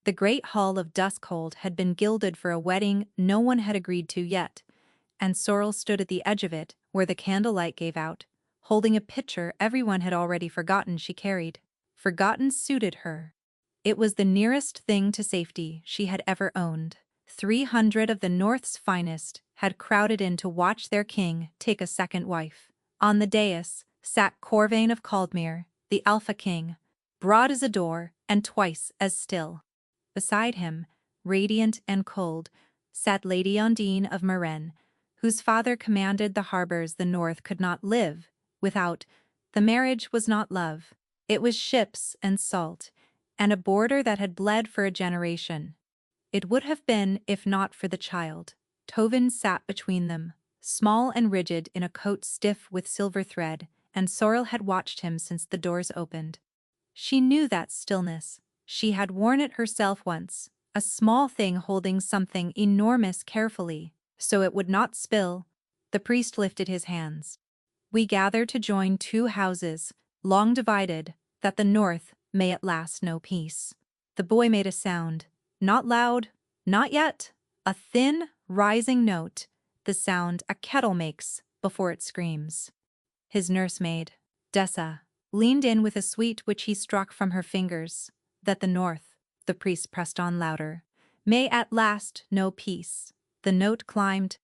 The great hall of Duskhold had been gilded for a wedding no one had agreed to yet, and Sorrel stood at the edge of it, where the candlelight gave out, holding a pitcher everyone had already forgotten she carried. Forgotten suited her. It was the nearest thing to safety she had ever owned. 300 of the North's finest had crowded in to watch their king take a second wife. On the dais sat Corvain of Caldmere, the Alpha King, broad as a door and twice as still. Beside him, radiant and cold, sat Lady Undine of Marennes, whose father commanded the harbors the North could not live without. The marriage was not love. It was ships and salt, and a border that had bled for a generation. It would have been if not for the child. Tovin sat between them, small and rigid in a coat stiff with silver thread, and Sorrel had watched him since the doors opened. She knew that stillness. She had worn it herself once, a small thing holding something enormous carefully, so it would not spill. The priest lifted his hands. We gather to join two houses, long divided, that the North may at last know peace. The boy made a sound, not loud, not yet, a thin, rising note, the sound a kettle makes before it screams. His nursemaid, Dessa, leaned in with a sweet which he struck from her fingers, that the North, the priest pressed on louder, may at last know peace. The note climbed.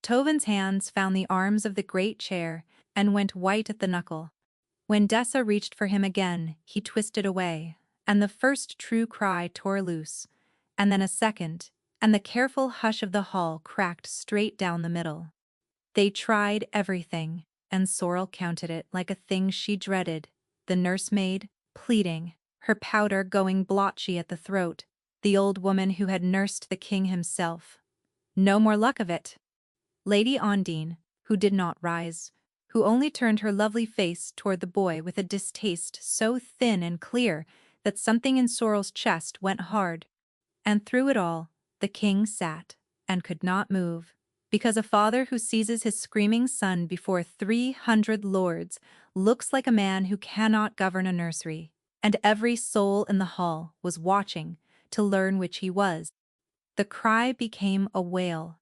Tovin's hands found the arms of the great chair and went white at the knuckle. When Dessa reached for him again, he twisted away, and the first true cry tore loose, and then a second, and the careful hush of the hall cracked straight down the middle. They tried everything, and Sorrel counted it like a thing she dreaded. The nursemaid, pleading, her powder going blotchy at the throat, the old woman who had nursed the king himself. No more luck of it. Lady Undine, who did not rise, who only turned her lovely face toward the boy with a distaste so thin and clear that something in Sorrel's chest went hard. And through it all, the king sat, and could not move, because a father who seizes his screaming son before 300 lords looks like a man who cannot govern a nursery, and every soul in the hall was watching to learn which he was. The cry became a wail.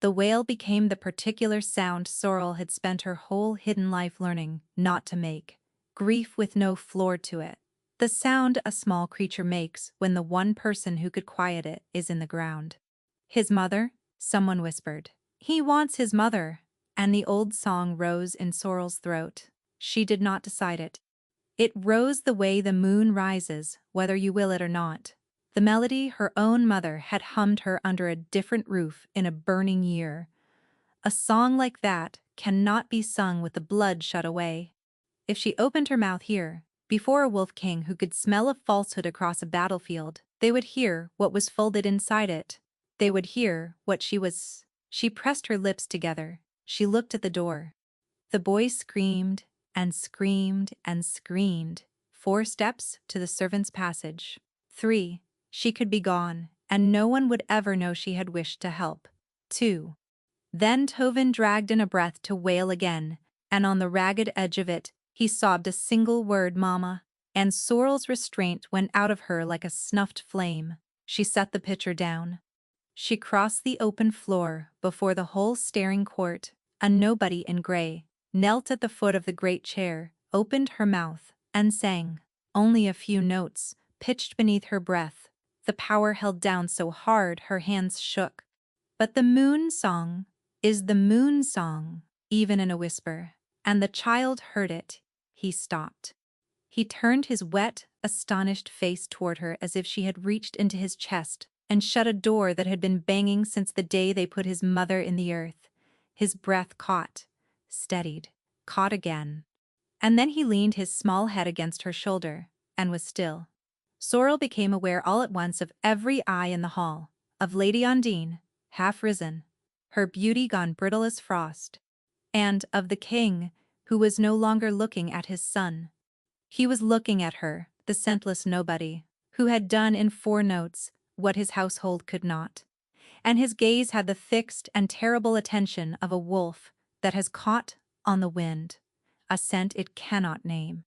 The wail became the particular sound Sorrel had spent her whole hidden life learning not to make, grief with no floor to it. The sound a small creature makes when the one person who could quiet it is in the ground. His mother, someone whispered. He wants his mother, and the old song rose in Sorrel's throat. She did not decide it. It rose the way the moon rises, whether you will it or not. The melody her own mother had hummed her under a different roof in a burning year. A song like that cannot be sung with the blood shut away. If she opened her mouth here, before a wolf king who could smell a falsehood across a battlefield, they would hear what was folded inside it. They would hear what she was. She pressed her lips together. She looked at the door. The boy screamed and screamed and screamed. 4 steps to the servants' passage. 3. She could be gone, and no one would ever know she had wished to help. 2. Then Tovin dragged in a breath to wail again, and on the ragged edge of it, he sobbed a single word, "Mama," and Sorrel's restraint went out of her like a snuffed flame. She set the pitcher down. She crossed the open floor before the whole staring court. A nobody in grey knelt at the foot of the great chair, opened her mouth, and sang. Only a few notes, pitched beneath her breath. The power held down so hard her hands shook. But the moon song is the moon song, even in a whisper, and the child heard it. He stopped. He turned his wet, astonished face toward her as if she had reached into his chest and shut a door that had been banging since the day they put his mother in the earth. His breath caught, steadied, caught again. And then he leaned his small head against her shoulder, and was still. Sorrel became aware all at once of every eye in the hall, of Lady Undine, half risen, her beauty gone brittle as frost, and of the king, who was no longer looking at his son. He was looking at her, the scentless nobody, who had done in 4 notes what his household could not. And his gaze had the fixed and terrible attention of a wolf that has caught on the wind a scent it cannot name.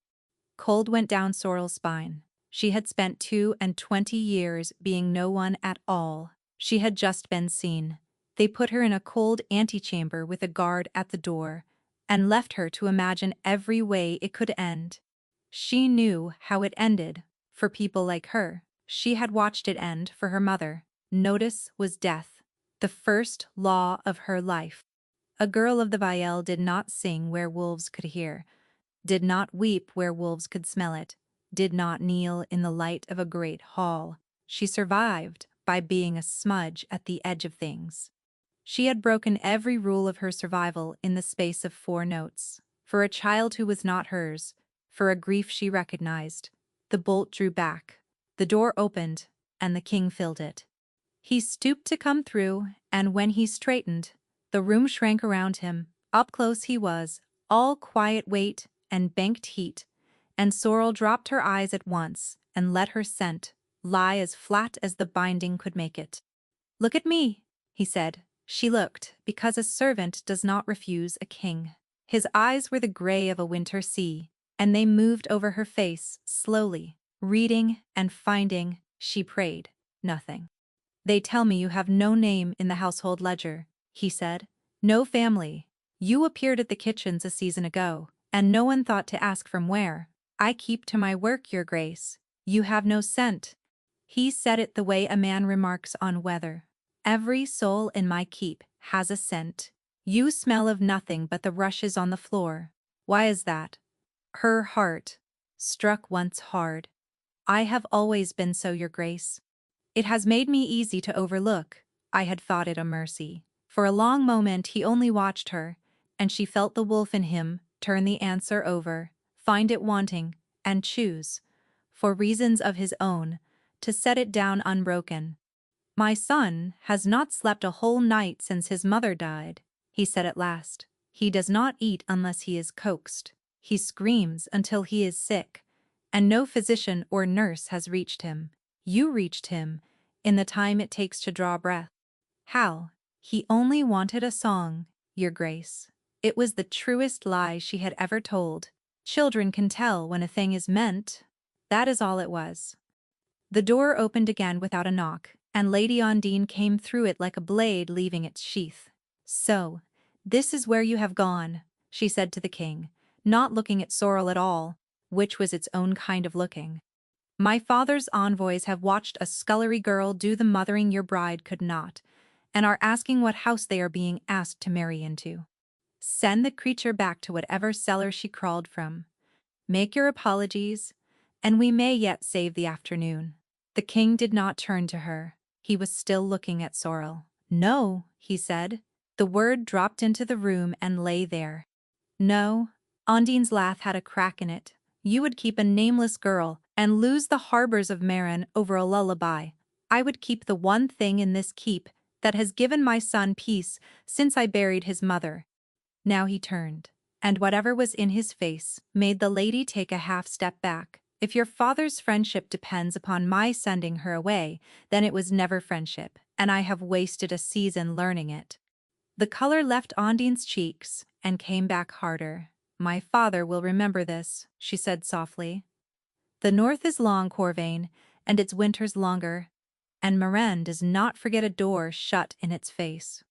Cold went down Sorrel's spine. She had spent 22 years being no one at all. She had just been seen. They put her in a cold antechamber with a guard at the door, and left her to imagine every way it could end. She knew how it ended, for people like her. She had watched it end for her mother. Notice was death, the first law of her life. A girl of the Vielle did not sing where wolves could hear, did not weep where wolves could smell it, did not kneel in the light of a great hall. She survived by being a smudge at the edge of things. She had broken every rule of her survival in the space of 4 notes. For a child who was not hers, for a grief she recognized, the bolt drew back, the door opened, and the king filled it. He stooped to come through, and when he straightened, the room shrank around him. Up close he was, all quiet weight and banked heat, and Sorrel dropped her eyes at once and let her scent lie as flat as the binding could make it. "Look at me," he said. She looked, because a servant does not refuse a king. His eyes were the gray of a winter sea, and they moved over her face slowly, reading and finding, she prayed, nothing. "They tell me you have no name in the household ledger," he said. "No family. You appeared at the kitchens a season ago, and no one thought to ask from where. I keep to my work, your grace. You have no scent." He said it the way a man remarks on weather. "Every soul in my keep has a scent. You smell of nothing but the rushes on the floor. Why is that?" Her heart struck once hard. "I have always been so, your grace. It has made me easy to overlook." I had thought it a mercy. For a long moment he only watched her, and she felt the wolf in him turn the answer over, find it wanting, and choose, for reasons of his own, to set it down unbroken. "My son has not slept a whole night since his mother died," he said at last. "He does not eat unless he is coaxed. He screams until he is sick, and no physician or nurse has reached him. You reached him, in the time it takes to draw breath." How? He only wanted a song, your grace. It was the truest lie she had ever told. Children can tell when a thing is meant. That is all it was. The door opened again without a knock, and Lady Ondine came through it like a blade leaving its sheath. "So, this is where you have gone," she said to the king, not looking at Sorrel at all, which was its own kind of looking. "My father's envoys have watched a scullery girl do the mothering your bride could not, and are asking what house they are being asked to marry into. Send the creature back to whatever cellar she crawled from. Make your apologies, and we may yet save the afternoon." The king did not turn to her. He was still looking at Sorrel. "No," he said. The word dropped into the room and lay there. "No." Ondine's laugh had a crack in it. "You would keep a nameless girl and lose the harbors of Marin over a lullaby. I would keep the one thing in this keep that has given my son peace since I buried his mother." Now he turned, and whatever was in his face made the lady take a half step back. "If your father's friendship depends upon my sending her away, then it was never friendship, and I have wasted a season learning it." The color left Ondine's cheeks and came back harder. "My father will remember this," she said softly. "The north is long, Corvain, and its winters longer, and Marin does not forget a door shut in its face."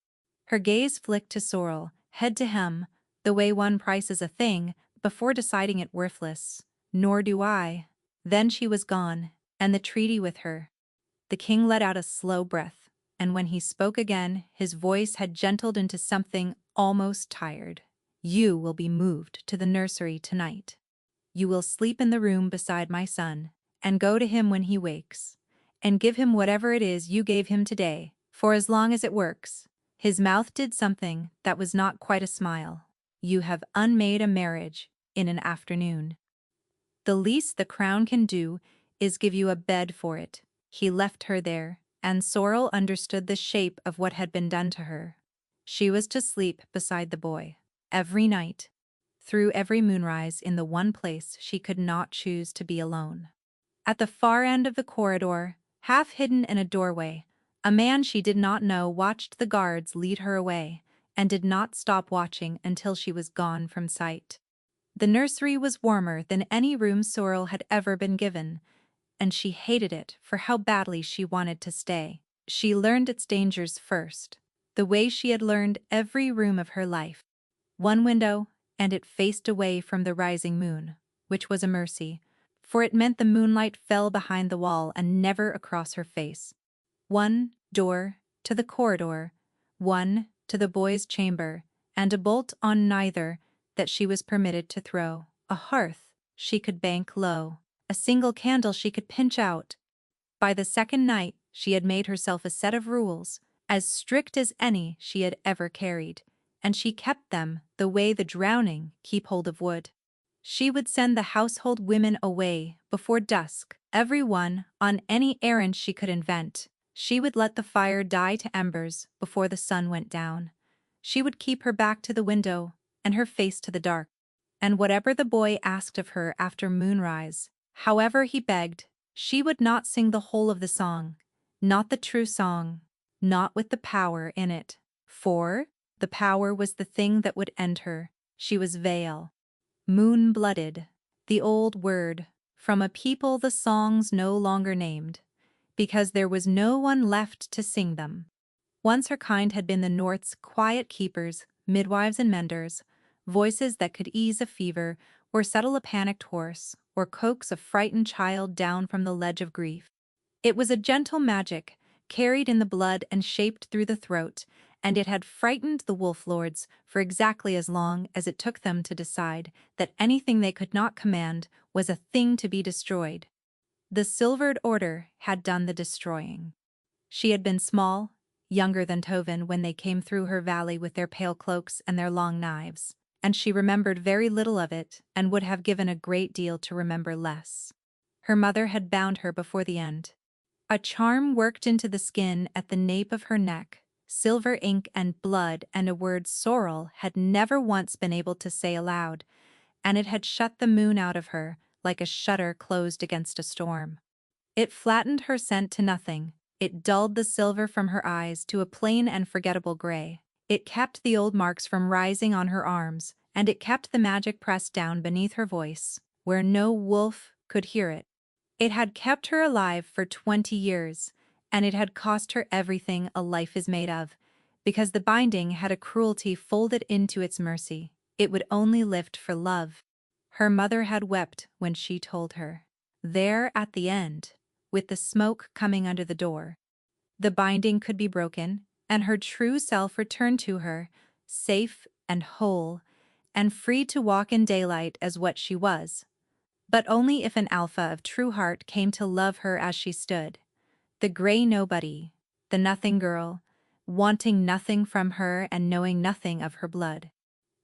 Her gaze flicked to Sorrel, head to hem, the way one prices a thing before deciding it worthless. "Nor do I." Then she was gone, and the treaty with her. The king let out a slow breath, and when he spoke again, his voice had gentled into something almost tired. "You will be moved to the nursery tonight. You will sleep in the room beside my son, and go to him when he wakes, and give him whatever it is you gave him today, for as long as it works." His mouth did something that was not quite a smile. "You have unmade a marriage in an afternoon. The least the crown can do is give you a bed for it." He left her there, and Sorrel understood the shape of what had been done to her. She was to sleep beside the boy, every night, through every moonrise in the one place she could not choose to be alone. At the far end of the corridor, half hidden in a doorway, a man she did not know watched the guards lead her away, and did not stop watching until she was gone from sight. The nursery was warmer than any room Sorrel had ever been given, and she hated it for how badly she wanted to stay. She learned its dangers first, the way she had learned every room of her life. One window, and it faced away from the rising moon, which was a mercy, for it meant the moonlight fell behind the wall and never across her face. One door to the corridor, one to the boys' chamber, and a bolt on neither that she was permitted to throw. A hearth she could bank low, a single candle she could pinch out. By the second night she had made herself a set of rules, as strict as any she had ever carried, and she kept them the way the drowning keep hold of wood. She would send the household women away before dusk, every one on any errand she could invent. She would let the fire die to embers before the sun went down. She would keep her back to the window and her face to the dark. And whatever the boy asked of her after moonrise, however he begged, she would not sing the whole of the song, not the true song, not with the power in it. For the power was the thing that would end her. She was veil. Moon-blooded, the old word, from a people the songs no longer named, because there was no one left to sing them. Once her kind had been the North's quiet keepers, midwives and menders, voices that could ease a fever, or settle a panicked horse, or coax a frightened child down from the ledge of grief. It was a gentle magic, carried in the blood and shaped through the throat, and it had frightened the wolf lords for exactly as long as it took them to decide that anything they could not command was a thing to be destroyed. The Silvered Order had done the destroying. She had been small, younger than Tovin when they came through her valley with their pale cloaks and their long knives, and she remembered very little of it and would have given a great deal to remember less. Her mother had bound her before the end. A charm worked into the skin at the nape of her neck, silver ink and blood, and a word Sorrel had never once been able to say aloud, and it had shut the moon out of her like a shutter closed against a storm. It flattened her scent to nothing, it dulled the silver from her eyes to a plain and forgettable gray. It kept the old marks from rising on her arms, and it kept the magic pressed down beneath her voice, where no wolf could hear it. It had kept her alive for 20 years, and it had cost her everything a life is made of, because the binding had a cruelty folded into its mercy. It would only lift for love. Her mother had wept when she told her. There at the end, with the smoke coming under the door, the binding could be broken, and her true self returned to her, safe and whole, and free to walk in daylight as what she was. But only if an alpha of true heart came to love her as she stood, the gray nobody, the nothing girl, wanting nothing from her and knowing nothing of her blood.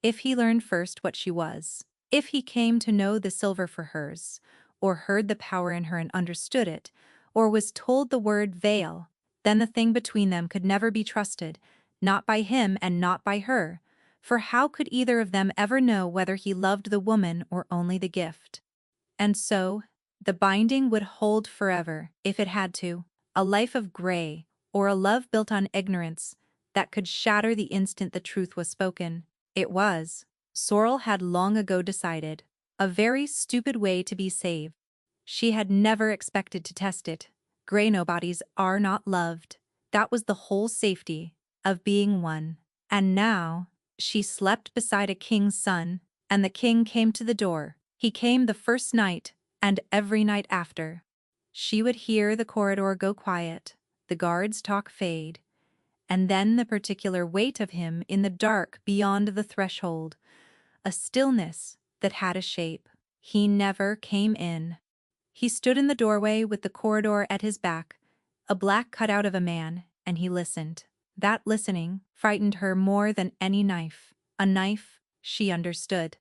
If he learned first what she was, if he came to know the silver for hers, or heard the power in her and understood it, or was told the word veil, then the thing between them could never be trusted, not by him and not by her, for how could either of them ever know whether he loved the woman or only the gift? And so, the binding would hold forever, if it had to, a life of gray, or a love built on ignorance, that could shatter the instant the truth was spoken. It was, Sorrel had long ago decided, a very stupid way to be saved. She had never expected to test it. Gray nobodies are not loved. That was the whole safety of being one. And now, she slept beside a king's son, and the king came to the door. He came the first night, and every night after. She would hear the corridor go quiet, the guards' talk fade, and then the particular weight of him in the dark beyond the threshold, a stillness that had a shape. He never came in. He stood in the doorway with the corridor at his back, a black cutout of a man, and he listened. That listening frightened her more than any knife. A knife, she understood.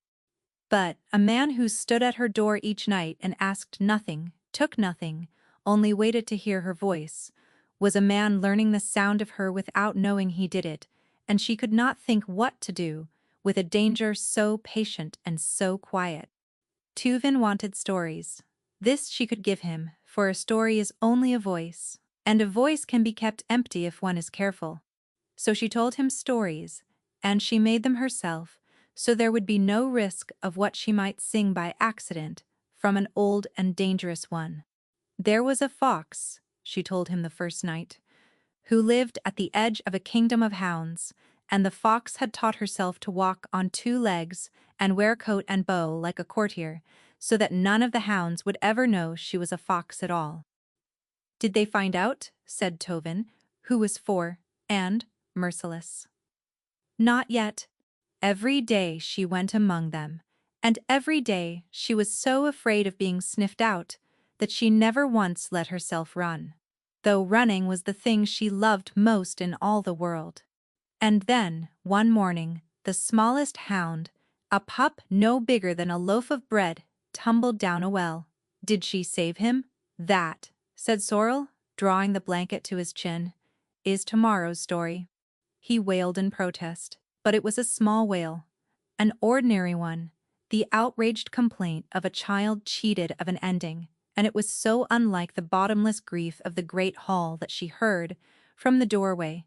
But a man who stood at her door each night and asked nothing, took nothing, only waited to hear her voice, was a man learning the sound of her without knowing he did it, and she could not think what to do with a danger so patient and so quiet. Tuvin wanted stories. This she could give him, for a story is only a voice, and a voice can be kept empty if one is careful. So she told him stories, and she made them herself, so there would be no risk of what she might sing by accident from an old and dangerous one. There was a fox, she told him the first night, who lived at the edge of a kingdom of hounds, and the fox had taught herself to walk on two legs and wear coat and bow like a courtier, so that none of the hounds would ever know she was a fox at all. Did they find out? Said Tovin, who was 4 and merciless. Not yet. Every day she went among them, and every day she was so afraid of being sniffed out that she never once let herself run, though running was the thing she loved most in all the world. And then, one morning, the smallest hound, a pup no bigger than a loaf of bread, tumbled down a well. Did she save him? That, said Sorrel, drawing the blanket to his chin, is tomorrow's story. He wailed in protest, but it was a small wail, an ordinary one, the outraged complaint of a child cheated of an ending, and it was so unlike the bottomless grief of the great hall that she heard, from the doorway.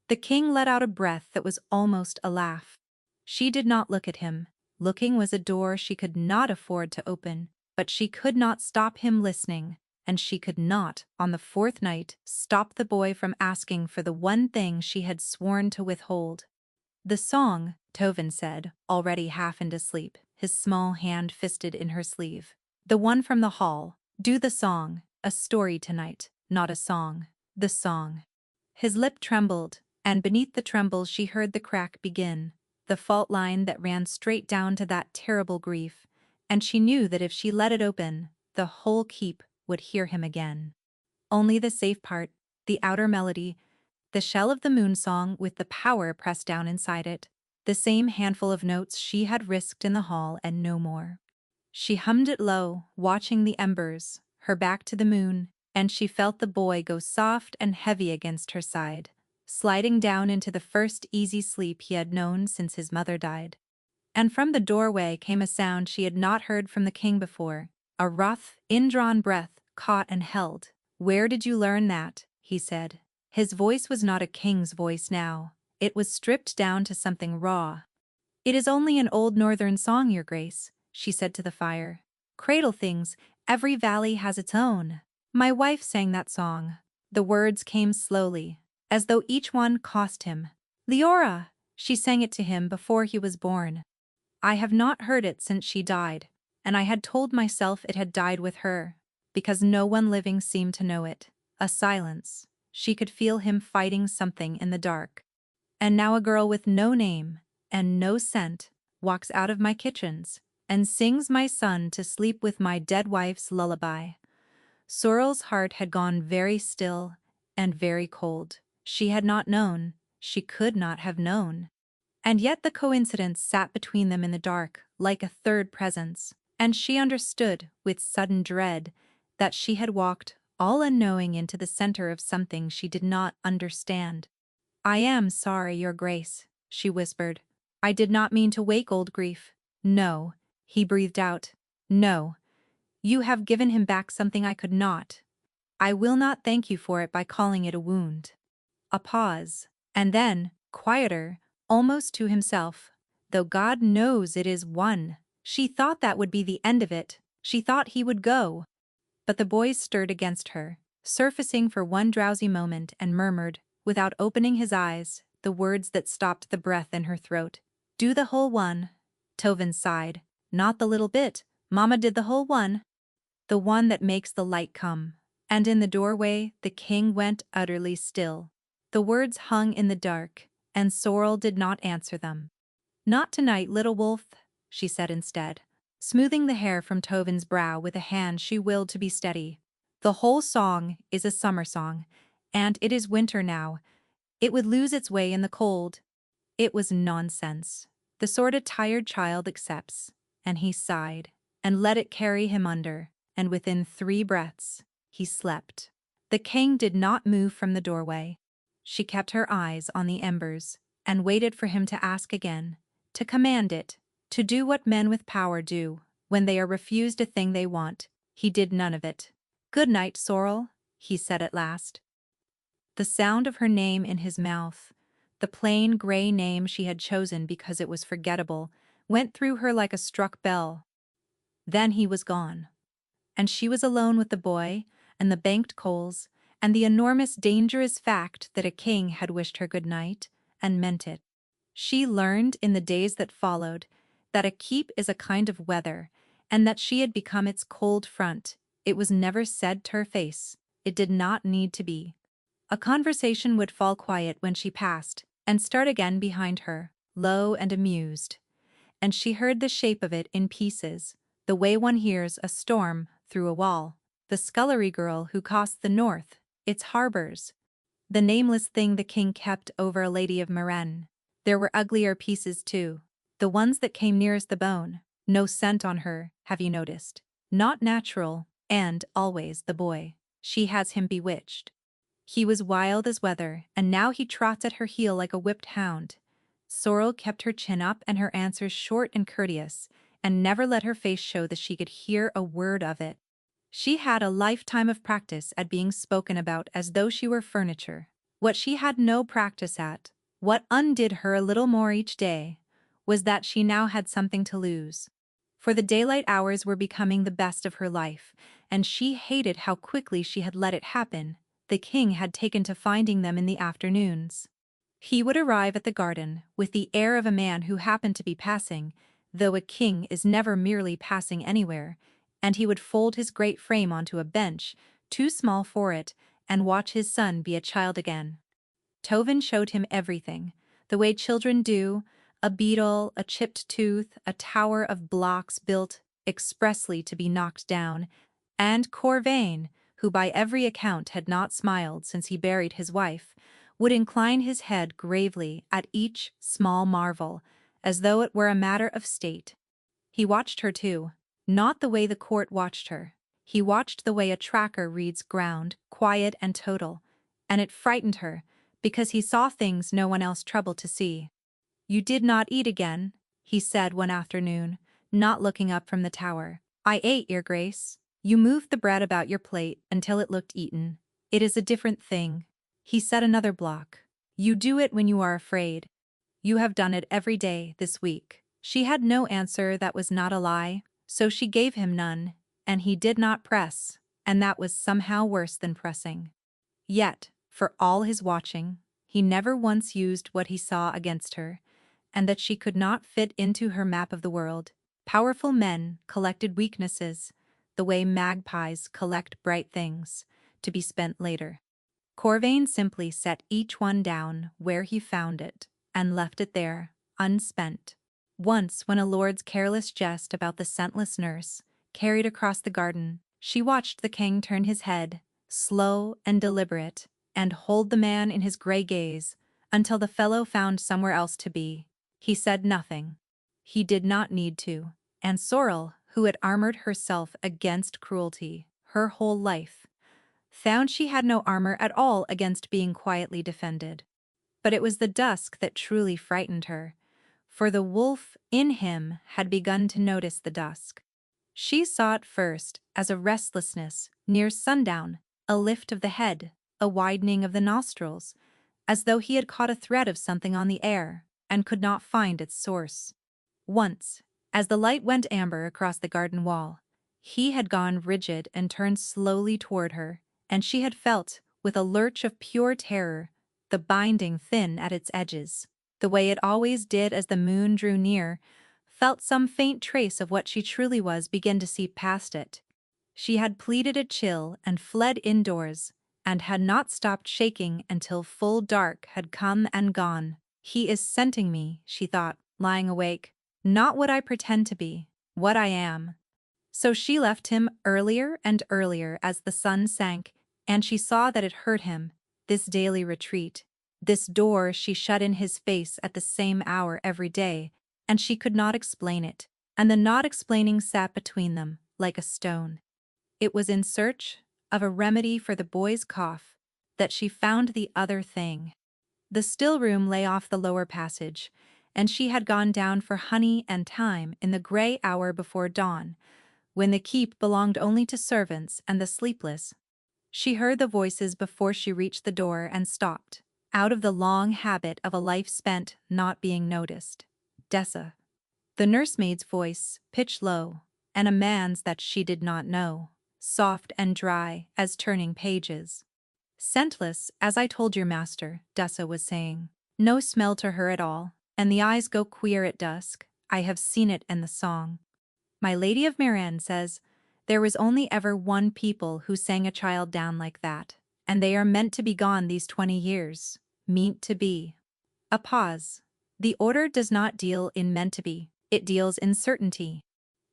The king let out a breath that was almost a laugh. She did not look at him. Looking was a door she could not afford to open, but she could not stop him listening, and she could not, on the 4th night, stop the boy from asking for the one thing she had sworn to withhold. The song, Tovin said, already half into sleep, his small hand fisted in her sleeve. The one from the hall. Do the song. A story tonight, not a song. The song. His lip trembled, and beneath the tremble she heard the crack begin, the fault line that ran straight down to that terrible grief, and she knew that if she let it open, the whole keep would hear him again. Only the safe part, the outer melody, the shell of the moon song with the power pressed down inside it, the same handful of notes she had risked in the hall and no more. She hummed it low, watching the embers, her back to the moon, and she felt the boy go soft and heavy against her side, sliding down into the first easy sleep he had known since his mother died. And from the doorway came a sound she had not heard from the king before, a rough, indrawn breath, caught and held. "Where did you learn that?" he said. His voice was not a king's voice now. It was stripped down to something raw. "It is only an old northern song, your grace," she said to the fire. "Cradle things, every valley has its own. My wife sang that song." The words came slowly, as though each one cost him. "Leora!" She sang it to him before he was born. I have not heard it since she died, and I had told myself it had died with her, because no one living seemed to know it. A silence. She could feel him fighting something in the dark. And now a girl with no name and no scent walks out of my kitchens and sings my son to sleep with my dead wife's lullaby. Sorrel's heart had gone very still and very cold. She had not known. She could not have known. And yet the coincidence sat between them in the dark, like a third presence, and she understood, with sudden dread, that she had walked, all unknowing, into the center of something she did not understand. "I am sorry, your grace," she whispered. "I did not mean to wake old grief." "No," he breathed out. "No. You have given him back something I could not. I will not thank you for it by calling it a wound." A pause, and then, quieter, almost to himself, "Though God knows it is one." She thought that would be the end of it. She thought he would go. But the boy stirred against her, surfacing for one drowsy moment, and murmured, without opening his eyes, the words that stopped the breath in her throat. "Do the whole one." Tovin sighed. "Not the little bit. Mama did the whole one. The one that makes the light come." And in the doorway the king went utterly still. The words hung in the dark, and Sorrel did not answer them. "Not tonight, little wolf," she said instead, smoothing the hair from Tovin's brow with a hand she willed to be steady. "The whole song is a summer song, and it is winter now. It would lose its way in the cold." It was nonsense. The sort a tired child accepts, and he sighed, and let it carry him under, and within 3 breaths, he slept. The king did not move from the doorway. She kept her eyes on the embers, and waited for him to ask again, to command it, to do what men with power do when they are refused a thing they want. He did none of it. "Good night, Sorrel," he said at last. The sound of her name in his mouth, the plain gray name she had chosen because it was forgettable, went through her like a struck bell. Then he was gone, and she was alone with the boy, and the banked coals, and the enormous dangerous fact that a king had wished her good night, and meant it. She learned in the days that followed that a keep is a kind of weather, and that she had become its cold front. It was never said to her face. It did not need to be. A conversation would fall quiet when she passed, and start again behind her, low and amused. And she heard the shape of it in pieces, the way one hears a storm through a wall. The scullery girl who cost the north, its harbors. The nameless thing the king kept over a lady of Marennes. There were uglier pieces too. The ones that came nearest the bone. No scent on her, have you noticed? Not natural, and, always, the boy. She has him bewitched. He was wild as weather, and now he trots at her heel like a whipped hound. Sorrel kept her chin up and her answers short and courteous, and never let her face show that she could hear a word of it. She had a lifetime of practice at being spoken about as though she were furniture. What she had no practice at, what undid her a little more each day, was that she now had something to lose. For the daylight hours were becoming the best of her life, and she hated how quickly she had let it happen. The king had taken to finding them in the afternoons. He would arrive at the garden with the air of a man who happened to be passing, though a king is never merely passing anywhere, and he would fold his great frame onto a bench, too small for it, and watch his son be a child again. Tovin showed him everything, the way children do, a beetle, a chipped tooth, a tower of blocks built expressly to be knocked down, and Corvain, who by every account had not smiled since he buried his wife, would incline his head gravely at each small marvel, as though it were a matter of state. He watched her too, not the way the court watched her. He watched the way a tracker reads ground, quiet and total, and it frightened her, because he saw things no one else troubled to see. "You did not eat again," he said one afternoon, not looking up from the tower. "I ate, your grace. You moved the bread about your plate until it looked eaten. It is a different thing." He set another block. "You do it when you are afraid. You have done it every day this week." She had no answer that was not a lie, so she gave him none, and he did not press, and that was somehow worse than pressing. Yet, for all his watching, he never once used what he saw against her, and that she could not fit into her map of the world. Powerful men collected weaknesses, the way magpies collect bright things, to be spent later. Corvain simply set each one down where he found it, and left it there, unspent. Once, when a lord's careless jest about the scentless nurse carried across the garden, she watched the king turn his head, slow and deliberate, and hold the man in his grey gaze until the fellow found somewhere else to be. He said nothing. He did not need to, and Sorrel, who had armored herself against cruelty her whole life, found she had no armor at all against being quietly defended. But it was the dusk that truly frightened her, for the wolf in him had begun to notice the dusk. She saw it first as a restlessness near sundown, a lift of the head, a widening of the nostrils, as though he had caught a thread of something on the air and could not find its source. Once, as the light went amber across the garden wall, he had gone rigid and turned slowly toward her, and she had felt, with a lurch of pure terror, the binding thin at its edges, the way it always did as the moon drew near, felt some faint trace of what she truly was begin to seep past it. She had pleaded a chill and fled indoors, and had not stopped shaking until full dark had come and gone. "He is scenting me," she thought, lying awake. "Not what I pretend to be, what I am." So she left him earlier and earlier as the sun sank, and she saw that it hurt him, this daily retreat. This door she shut in his face at the same hour every day, and she could not explain it, and the not explaining sat between them, like a stone. It was in search of a remedy for the boy's cough that she found the other thing. The still room lay off the lower passage, and she had gone down for honey and thyme in the grey hour before dawn, when the keep belonged only to servants and the sleepless. She heard the voices before she reached the door and stopped, out of the long habit of a life spent not being noticed. "Dessa." The nursemaid's voice, pitched low, and a man's that she did not know. soft and dry as turning pages. Scentless, as I told your master, Dessa was saying. No smell to her at all, and the eyes go queer at dusk. I have seen it in the song. My Lady of Meran says, there was only ever one people who sang a child down like that, and they are meant to be gone these 20 years. Meant to be. A pause. The order does not deal in meant to be, it deals in certainty.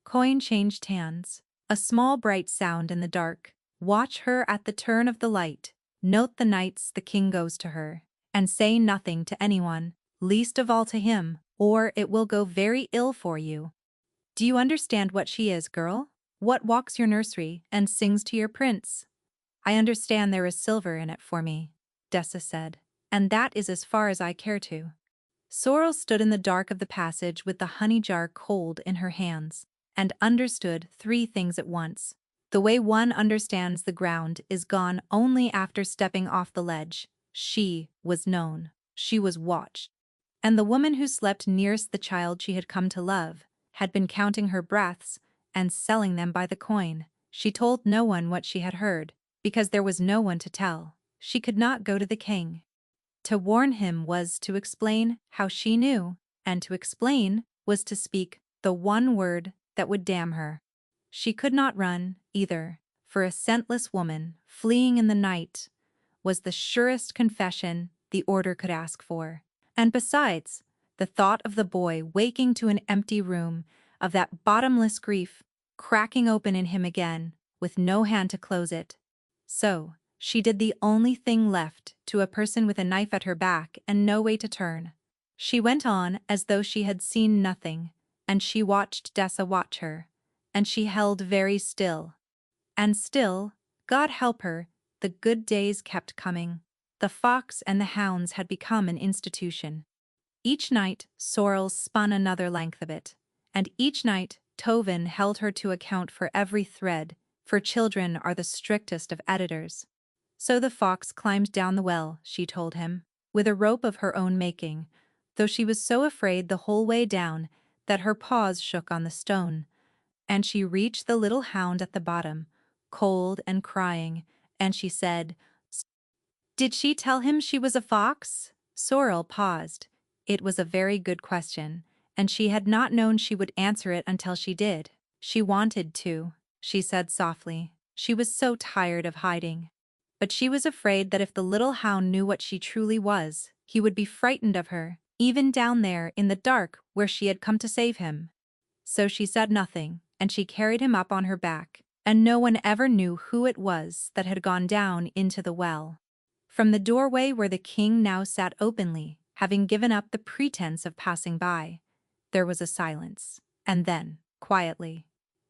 Coin changed hands. A small bright sound in the dark. Watch her at the turn of the light. Note the nights the king goes to her. And say nothing to anyone, least of all to him, or it will go very ill for you. Do you understand what she is, girl? What walks your nursery and sings to your prince? I understand there is silver in it for me, Dessa said, and that is as far as I care to. Sorrel stood in the dark of the passage with the honey jar cold in her hands, and understood 3 things at once. The way one understands the ground is gone only after stepping off the ledge. She was known. She was watched. And the woman who slept nearest the child she had come to love had been counting her breaths and selling them by the coin. She told no one what she had heard, because there was no one to tell. She could not go to the king. To warn him was to explain how she knew, and to explain was to speak the one word that would damn her. She could not run, either, for a scentless woman, fleeing in the night, was the surest confession the order could ask for. And besides, the thought of the boy waking to an empty room, of that bottomless grief, cracking open in him again, with no hand to close it. So, she did the only thing left to a person with a knife at her back and no way to turn. She went on as though she had seen nothing, and she watched Dessa watch her, and she held very still. And still, God help her, the good days kept coming. The fox and the hounds had become an institution. Each night, Sorrel spun another length of it, and each night, Tovin held her to account for every thread, for children are the strictest of editors. So the fox climbed down the well, she told him, with a rope of her own making, though she was so afraid the whole way down that her paws shook on the stone. And she reached the little hound at the bottom, cold and crying, and she said, "Did she tell him she was a fox?" Sorrel paused. It was a very good question, and she had not known she would answer it until she did. She wanted to, she said softly. She was so tired of hiding. But she was afraid that if the little hound knew what she truly was, he would be frightened of her, even down there in the dark where she had come to save him. So she said nothing, and she carried him up on her back, and no one ever knew who it was that had gone down into the well. From the doorway where the king now sat openly, having given up the pretense of passing by, there was a silence, and then, quietly,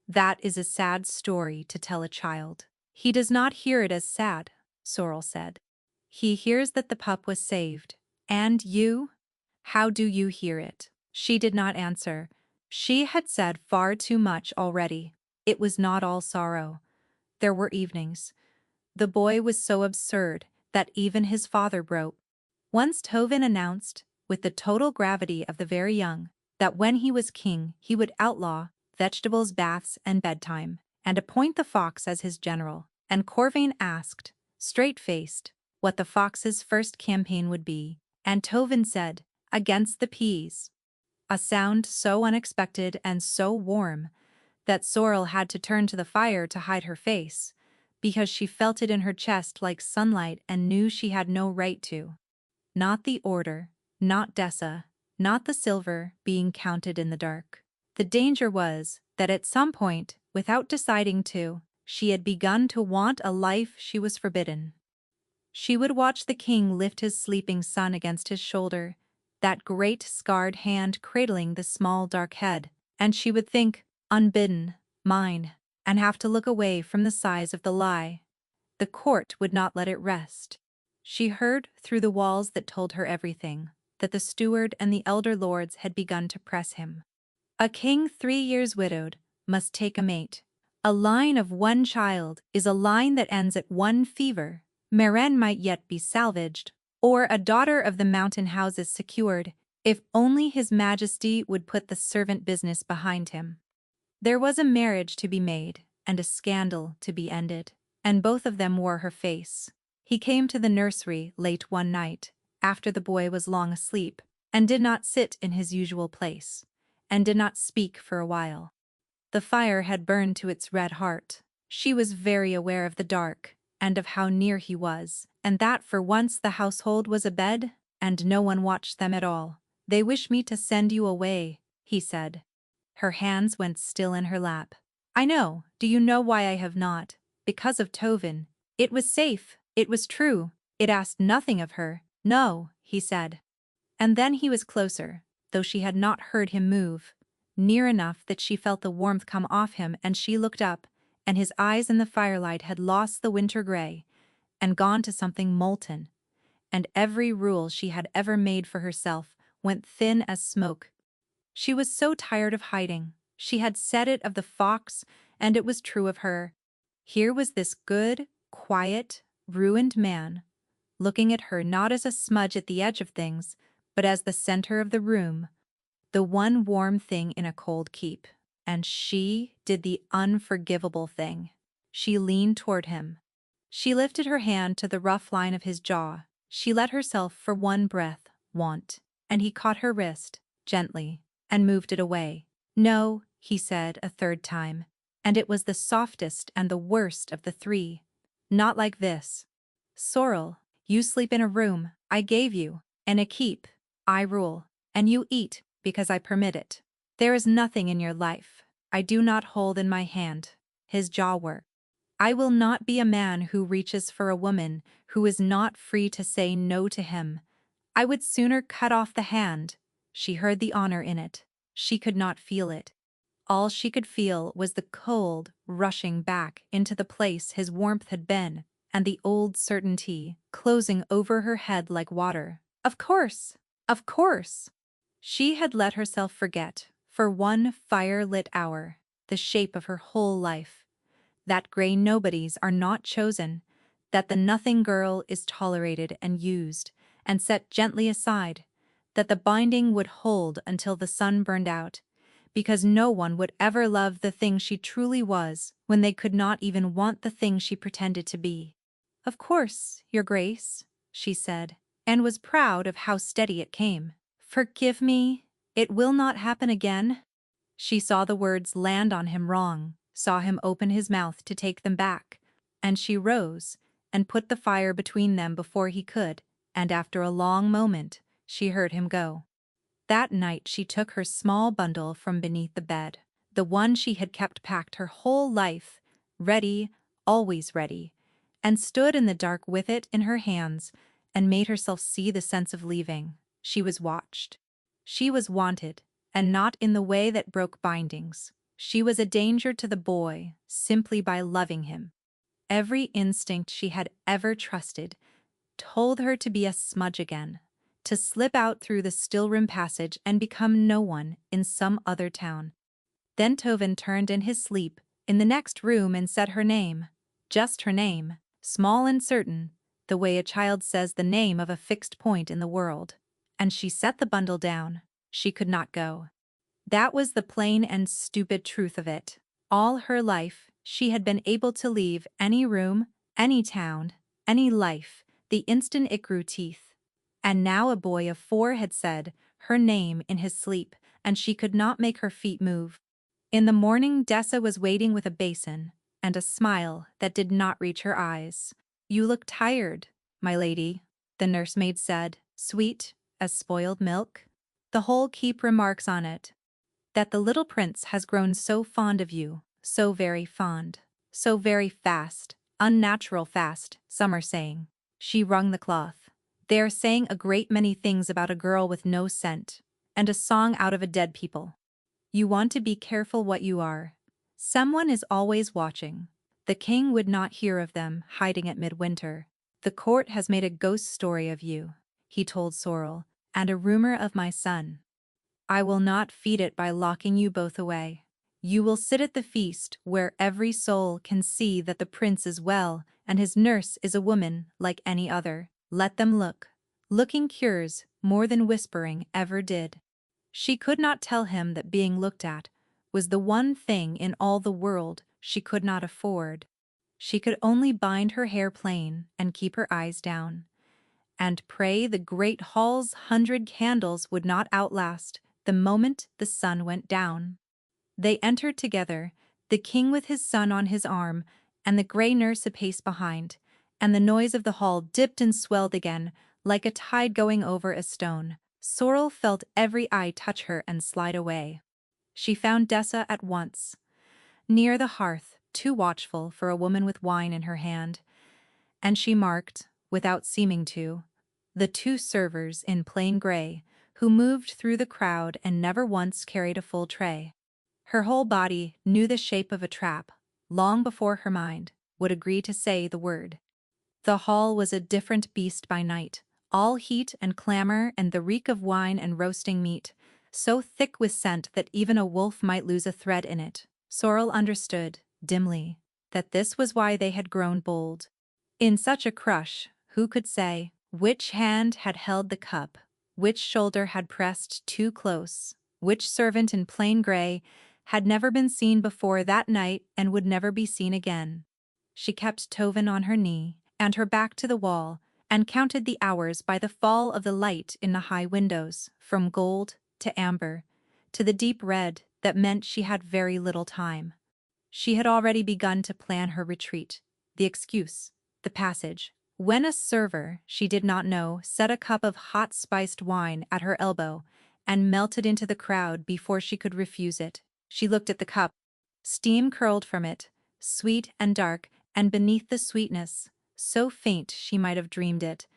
"That is a sad story to tell a child." "He does not hear it as sad," Sorrel said. "He hears that the pup was saved. And you? How do you hear it?" She did not answer. She had said far too much already. It was not all sorrow. There were evenings. The boy was so absurd that even his father broke. Once Tovin announced, with the total gravity of the very young, that when he was king he would outlaw vegetables, baths, and bedtime, and appoint the fox as his general. And Corvain asked, straight-faced, what the fox's first campaign would be, and Tovin said, "Against the peas." A sound so unexpected and so warm that Sorrel had to turn to the fire to hide her face, because she felt it in her chest like sunlight and knew she had no right to. Not the order, not Dessa, not the silver being counted in the dark. The danger was that at some point, without deciding to, she had begun to want a life she was forbidden. She would watch the king lift his sleeping son against his shoulder, that great scarred hand cradling the small dark head, and she would think, unbidden, mine, and have to look away from the size of the lie. The court would not let it rest. She heard, through the walls that told her everything, that the steward and the elder lords had begun to press him. A king 3 years widowed must take a mate. A line of 1 child is a line that ends at 1 fever. Meran might yet be salvaged, or a daughter of the mountain houses secured, if only his majesty would put the servant business behind him. There was a marriage to be made, and a scandal to be ended. And both of them wore her face. He came to the nursery late one night, after the boy was long asleep, and did not sit in his usual place, and did not speak for a while. The fire had burned to its red heart. She was very aware of the dark, and of how near he was, and that for once the household was abed, and no one watched them at all. "They wish me to send you away," he said. Her hands went still in her lap. "I know. Do you know why I have not? Because of Tovin. It was safe. It was true. It asked nothing of her." "No," he said. And then he was closer, though she had not heard him move, near enough that she felt the warmth come off him, and she looked up, and his eyes in the firelight had lost the winter gray, and gone to something molten, and every rule she had ever made for herself went thin as smoke. She was so tired of hiding. She had said it of the fox, and it was true of her. Here was this good, quiet, ruined man, looking at her not as a smudge at the edge of things, but as the center of the room, the one warm thing in a cold keep. And she did the unforgivable thing. She leaned toward him. She lifted her hand to the rough line of his jaw. She let herself for one breath want, and he caught her wrist, gently, and moved it away. "No," he said a third time, and it was the softest and the worst of the three. "Not like this. Sorrel, you sleep in a room I gave you, and a keep I rule, and you eat because I permit it. There is nothing in your life I do not hold in my hand." His jaw worked. "I will not be a man who reaches for a woman who is not free to say no to him. I would sooner cut off the hand." She heard the honor in it. She could not feel it. All she could feel was the cold rushing back into the place his warmth had been, and the old certainty closing over her head like water. Of course! Of course! She had let herself forget, for one fire-lit hour, the shape of her whole life. That gray nobodies are not chosen, that the nothing girl is tolerated and used, and set gently aside, that the binding would hold until the sun burned out, because no one would ever love the thing she truly was when they could not even want the thing she pretended to be. "Of course, Your Grace," she said, and was proud of how steady it came. "Forgive me, it will not happen again." She saw the words land on him wrong, saw him open his mouth to take them back, and she rose and put the fire between them before he could, and after a long moment, she heard him go. That night she took her small bundle from beneath the bed, the one she had kept packed her whole life, ready, always ready, and stood in the dark with it in her hands, and made herself see the sense of leaving. She was watched. She was wanted, and not in the way that broke bindings. She was a danger to the boy simply by loving him. Every instinct she had ever trusted told her to be a smudge again, to slip out through the still room passage and become no one in some other town. Then Tovin turned in his sleep in the next room and said her name, just her name, small and certain, the way a child says the name of a fixed point in the world. And she set the bundle down. She could not go. That was the plain and stupid truth of it. All her life, she had been able to leave any room, any town, any life, the instant it grew teeth. And now a boy of 4 had said her name in his sleep, and she could not make her feet move. In the morning Dessa was waiting with a basin, and a smile that did not reach her eyes. "You look tired, my lady," the nursemaid said, sweet as spoiled milk. "The whole keep remarks on it, that the little prince has grown so fond of you, so very fond, so very fast, unnatural fast, some are saying." She wrung the cloth. "They are saying a great many things about a girl with no scent, and a song out of a dead people. You want to be careful what you are. Someone is always watching. The king would not hear of them hiding at midwinter. The court has made a ghost story of you," he told Sorrel, "and a rumor of my son. I will not feed it by locking you both away. You will sit at the feast where every soul can see that the prince is well and his nurse is a woman like any other. Let them look. Looking cures more than whispering ever did." She could not tell him that being looked at was the one thing in all the world she could not afford. She could only bind her hair plain and keep her eyes down, and pray the great hall's 100 candles would not outlast the moment the sun went down. They entered together, the king with his son on his arm, and the grey nurse a pace behind, and the noise of the hall dipped and swelled again, like a tide going over a stone. Sorrel felt every eye touch her and slide away. She found Dessa at once, near the hearth, too watchful for a woman with wine in her hand, and she marked, without seeming to, the 2 servers in plain grey, who moved through the crowd and never once carried a full tray. Her whole body knew the shape of a trap, long before her mind would agree to say the word. The hall was a different beast by night, all heat and clamor and the reek of wine and roasting meat, so thick with scent that even a wolf might lose a thread in it. Sorrel understood, dimly, that this was why they had grown bold. In such a crush, who could say which hand had held the cup, which shoulder had pressed too close, which servant in plain grey had never been seen before that night and would never be seen again. She kept Tovin on her knee and her back to the wall, and counted the hours by the fall of the light in the high windows, from gold to amber, to the deep red that meant she had very little time. She had already begun to plan her retreat, the excuse, the passage, when a server she did not know set a cup of hot spiced wine at her elbow and melted into the crowd before she could refuse it. She looked at the cup. Steam curled from it, sweet and dark, and beneath the sweetness, so faint she might have dreamed it,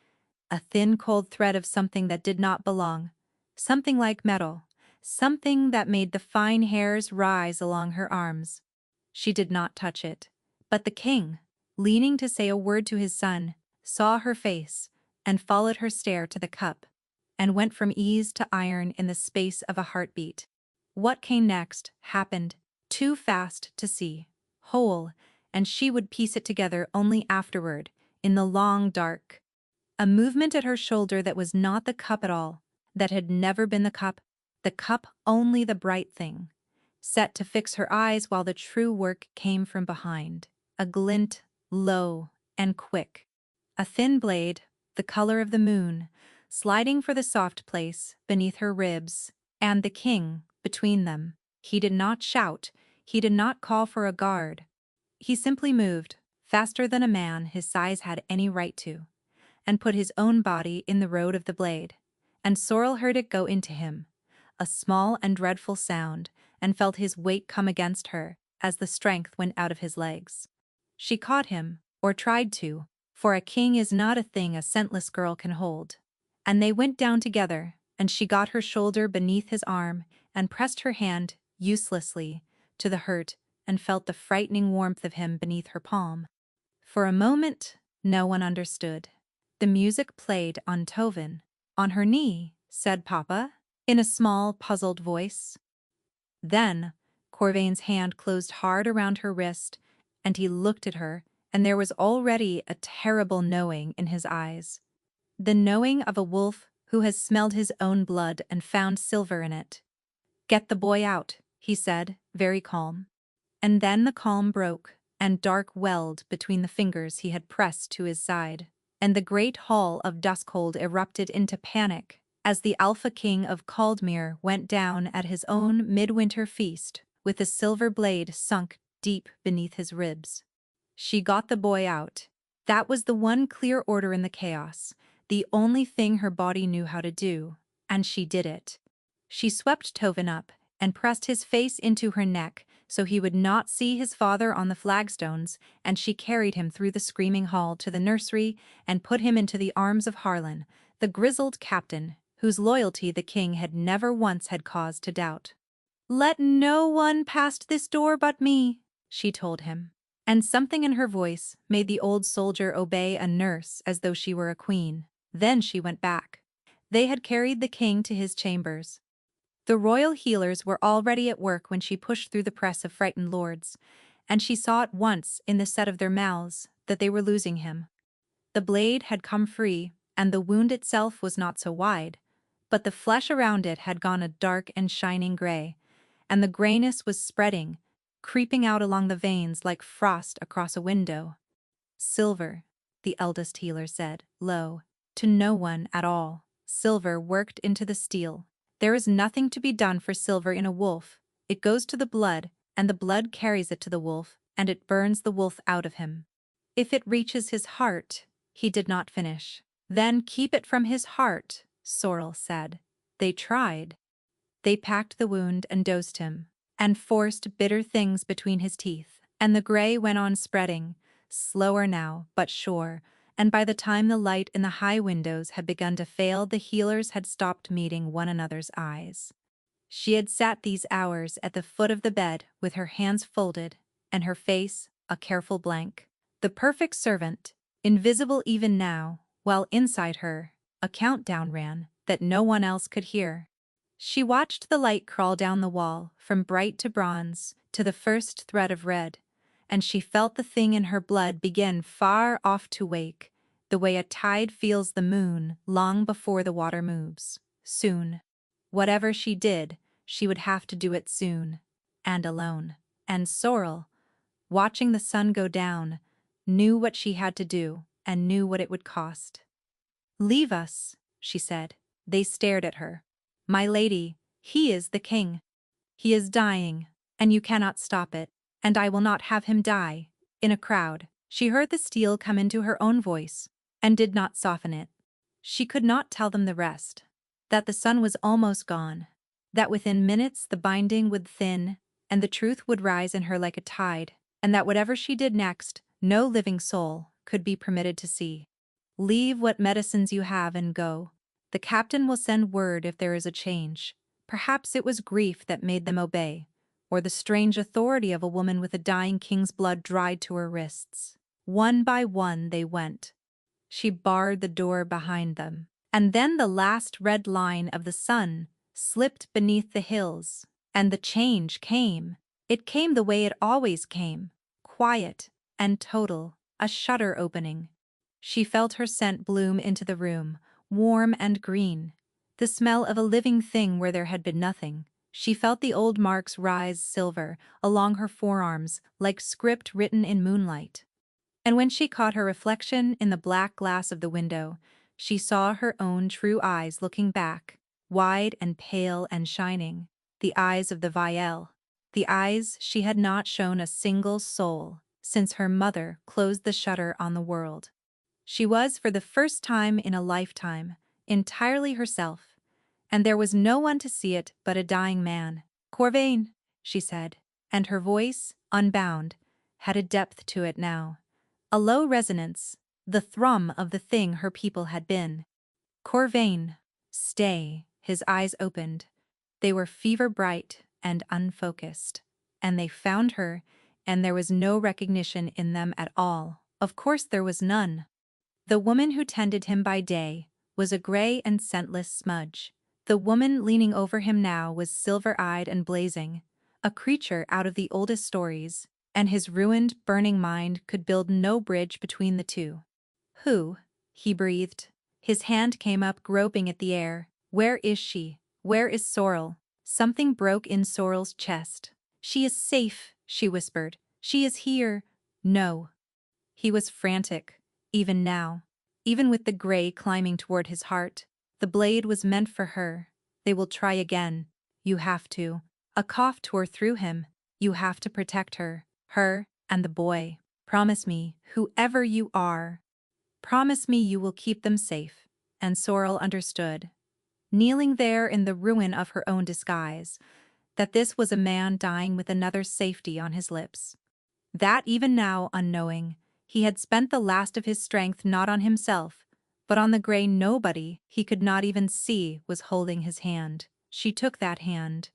a thin cold thread of something that did not belong, something like metal, something that made the fine hairs rise along her arms. She did not touch it, but the king, leaning to say a word to his son, saw her face, and followed her stare to the cup, and went from ease to iron in the space of a heartbeat. What came next happened too fast to see, whole, and she would piece it together only afterward, in the long dark. A movement at her shoulder that was not the cup at all, that had never been the cup only the bright thing, set to fix her eyes while the true work came from behind, a glint, low and quick. A thin blade, the color of the moon, sliding for the soft place beneath her ribs, and the king between them. He did not shout, he did not call for a guard. He simply moved, faster than a man his size had any right to, and put his own body in the road of the blade. And Sorrel heard it go into him, a small and dreadful sound, and felt his weight come against her as the strength went out of his legs. She caught him, or tried to, for a king is not a thing a scentless girl can hold. And they went down together, and she got her shoulder beneath his arm and pressed her hand, uselessly, to the hurt, and felt the frightening warmth of him beneath her palm. For a moment, no one understood. The music played on Tovin. "On her knee," said Papa, in a small, puzzled voice. Then, Corvain's hand closed hard around her wrist, and he looked at her, and there was already a terrible knowing in his eyes. The knowing of a wolf who has smelled his own blood and found silver in it. "Get the boy out," he said, very calm. And then the calm broke, and dark welled between the fingers he had pressed to his side, and the great hall of Duskhold erupted into panic as the Alpha King of Caldmere went down at his own midwinter feast, with the silver blade sunk deep beneath his ribs. She got the boy out. That was the one clear order in the chaos, the only thing her body knew how to do, and she did it. She swept Tovin up and pressed his face into her neck so he would not see his father on the flagstones, and she carried him through the screaming hall to the nursery and put him into the arms of Harlan, the grizzled captain, whose loyalty the king had never once had cause to doubt. "Let no one pass this door but me," she told him, and something in her voice made the old soldier obey a nurse as though she were a queen. Then she went back. They had carried the king to his chambers. The royal healers were already at work when she pushed through the press of frightened lords, and she saw at once in the set of their mouths that they were losing him. The blade had come free, and the wound itself was not so wide, but the flesh around it had gone a dark and shining gray, and the grayness was spreading, creeping out along the veins like frost across a window. Silver, the eldest healer said, low, to no one at all. Silver worked into the steel. There is nothing to be done for silver in a wolf. It goes to the blood, and the blood carries it to the wolf, and it burns the wolf out of him. If it reaches his heart, he did not finish. Then keep it from his heart, Sorrel said. They tried. They packed the wound and dosed him, and forced bitter things between his teeth, and the gray went on spreading, slower now, but sure, and by the time the light in the high windows had begun to fail, the healers had stopped meeting one another's eyes. She had sat these hours at the foot of the bed with her hands folded, and her face a careful blank. The perfect servant, invisible even now, while inside her, a countdown ran that no one else could hear. She watched the light crawl down the wall, from bright to bronze, to the first thread of red, and she felt the thing in her blood begin far off to wake, the way a tide feels the moon long before the water moves. Soon. Whatever she did, she would have to do it soon, and alone. And Sorrel, watching the sun go down, knew what she had to do, and knew what it would cost. "Leave us," she said. They stared at her. "My lady, he is the king. He is dying, and you cannot stop it, and I will not have him die." In a crowd, she heard the steel come into her own voice, and did not soften it. She could not tell them the rest. That the sun was almost gone. That within minutes the binding would thin, and the truth would rise in her like a tide, and that whatever she did next, no living soul could be permitted to see. "Leave what medicines you have and go. The captain will send word if there is a change." Perhaps it was grief that made them obey, or the strange authority of a woman with a dying king's blood dried to her wrists. One by one they went. She barred the door behind them, and then the last red line of the sun slipped beneath the hills, and the change came. It came the way it always came, quiet and total, a shutter opening. She felt her scent bloom into the room, warm and green, the smell of a living thing where there had been nothing. She felt the old marks rise silver along her forearms like script written in moonlight. And when she caught her reflection in the black glass of the window, she saw her own true eyes looking back, wide and pale and shining, the eyes of the Vielle, the eyes she had not shown a single soul since her mother closed the shutter on the world. She was, for the first time in a lifetime, entirely herself, and there was no one to see it but a dying man. "Corvain," she said, and her voice, unbound, had a depth to it now, a low resonance, the thrum of the thing her people had been. "Corvain, stay." His eyes opened. They were fever-bright and unfocused, and they found her, and there was no recognition in them at all. Of course there was none. The woman who tended him by day was a gray and scentless smudge. The woman leaning over him now was silver-eyed and blazing, a creature out of the oldest stories, and his ruined, burning mind could build no bridge between the two. "Who?" he breathed. His hand came up, groping at the air. "Where is she? Where is Sorrel?" Something broke in Sorrel's chest. "She is safe," she whispered. "She is here." "No." He was frantic, even now, even with the gray climbing toward his heart. The blade was meant for her. They will try again. You have to. A cough tore through him. You have to protect her and the boy. Promise me, whoever you are. Promise me you will keep them safe. And Sorrel understood, kneeling there in the ruin of her own disguise, that this was a man dying with another's safety on his lips. That even now, unknowing, he had spent the last of his strength not on himself, but on the gray nobody he could not even see was holding his hand. She took that hand.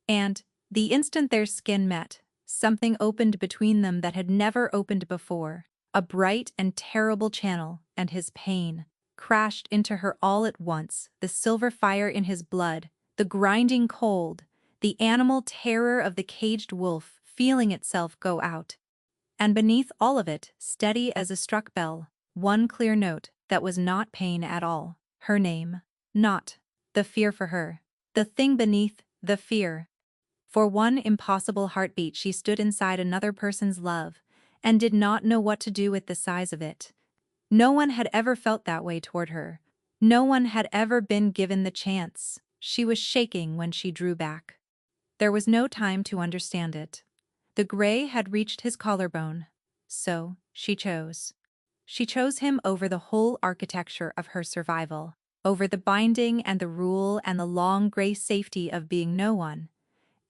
And, the instant their skin met, something opened between them that had never opened before. A bright and terrible channel, and his pain crashed into her all at once, the silver fire in his blood, the grinding cold, the animal terror of the caged wolf feeling itself go out. And beneath all of it, steady as a struck bell, one clear note that was not pain at all. Her name. Not the fear for her. The thing beneath the fear. For one impossible heartbeat she stood inside another person's love, and did not know what to do with the size of it. No one had ever felt that way toward her. No one had ever been given the chance. She was shaking when she drew back. There was no time to understand it. The gray had reached his collarbone. So, she chose. She chose him over the whole architecture of her survival, over the binding and the rule and the long gray safety of being no one.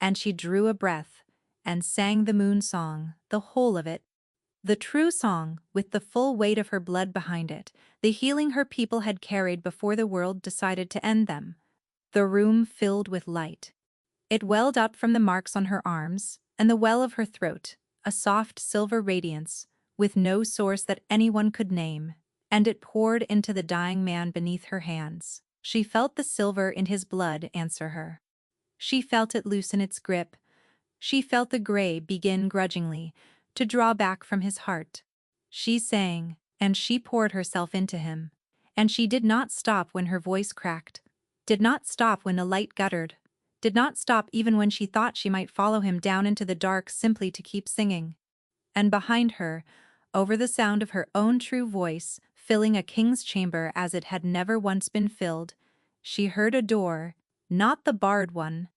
And she drew a breath and sang the moon song, the whole of it. The true song, with the full weight of her blood behind it, the healing her people had carried before the world decided to end them. The room filled with light. It welled up from the marks on her arms and the well of her throat, a soft silver radiance, with no source that anyone could name, and it poured into the dying man beneath her hands. She felt the silver in his blood answer her. She felt it loosen its grip. She felt the gray begin grudgingly to draw back from his heart. She sang, and she poured herself into him. And she did not stop when her voice cracked, did not stop when the light guttered, did not stop even when she thought she might follow him down into the dark simply to keep singing. And behind her, over the sound of her own true voice, filling a king's chamber as it had never once been filled, she heard a door, not the barred one,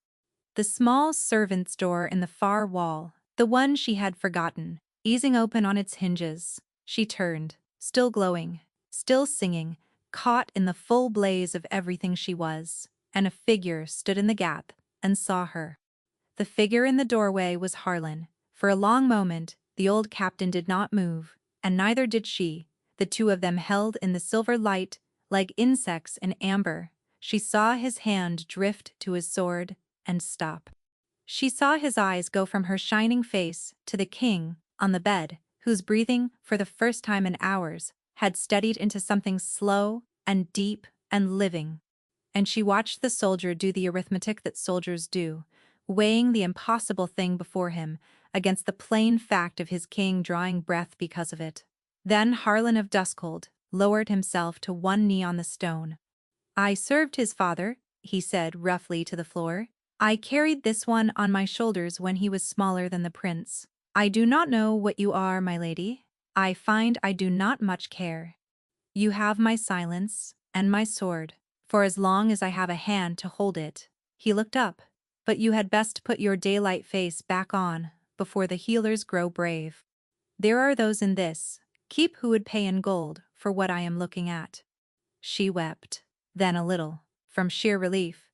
the small servant's door in the far wall, the one she had forgotten, easing open on its hinges. She turned, still glowing, still singing, caught in the full blaze of everything she was, and a figure stood in the gap and saw her. The figure in the doorway was Harlan. For a long moment, the old captain did not move, and neither did she. The two of them held in the silver light, like insects in amber. She saw his hand drift to his sword and stop. She saw his eyes go from her shining face to the king on the bed, whose breathing, for the first time in hours, had steadied into something slow and deep and living. And she watched the soldier do the arithmetic that soldiers do, weighing the impossible thing before him against the plain fact of his king drawing breath because of it. Then Harlan of Duskhold lowered himself to one knee on the stone. "I served his father," he said roughly to the floor. "I carried this one on my shoulders when he was smaller than the prince. I do not know what you are, my lady. I find I do not much care. You have my silence and my sword, for as long as I have a hand to hold it." He looked up. "But you had best put your daylight face back on before the healers grow brave. There are those in this keep who would pay in gold for what I am looking at." She wept, then a little, from sheer relief,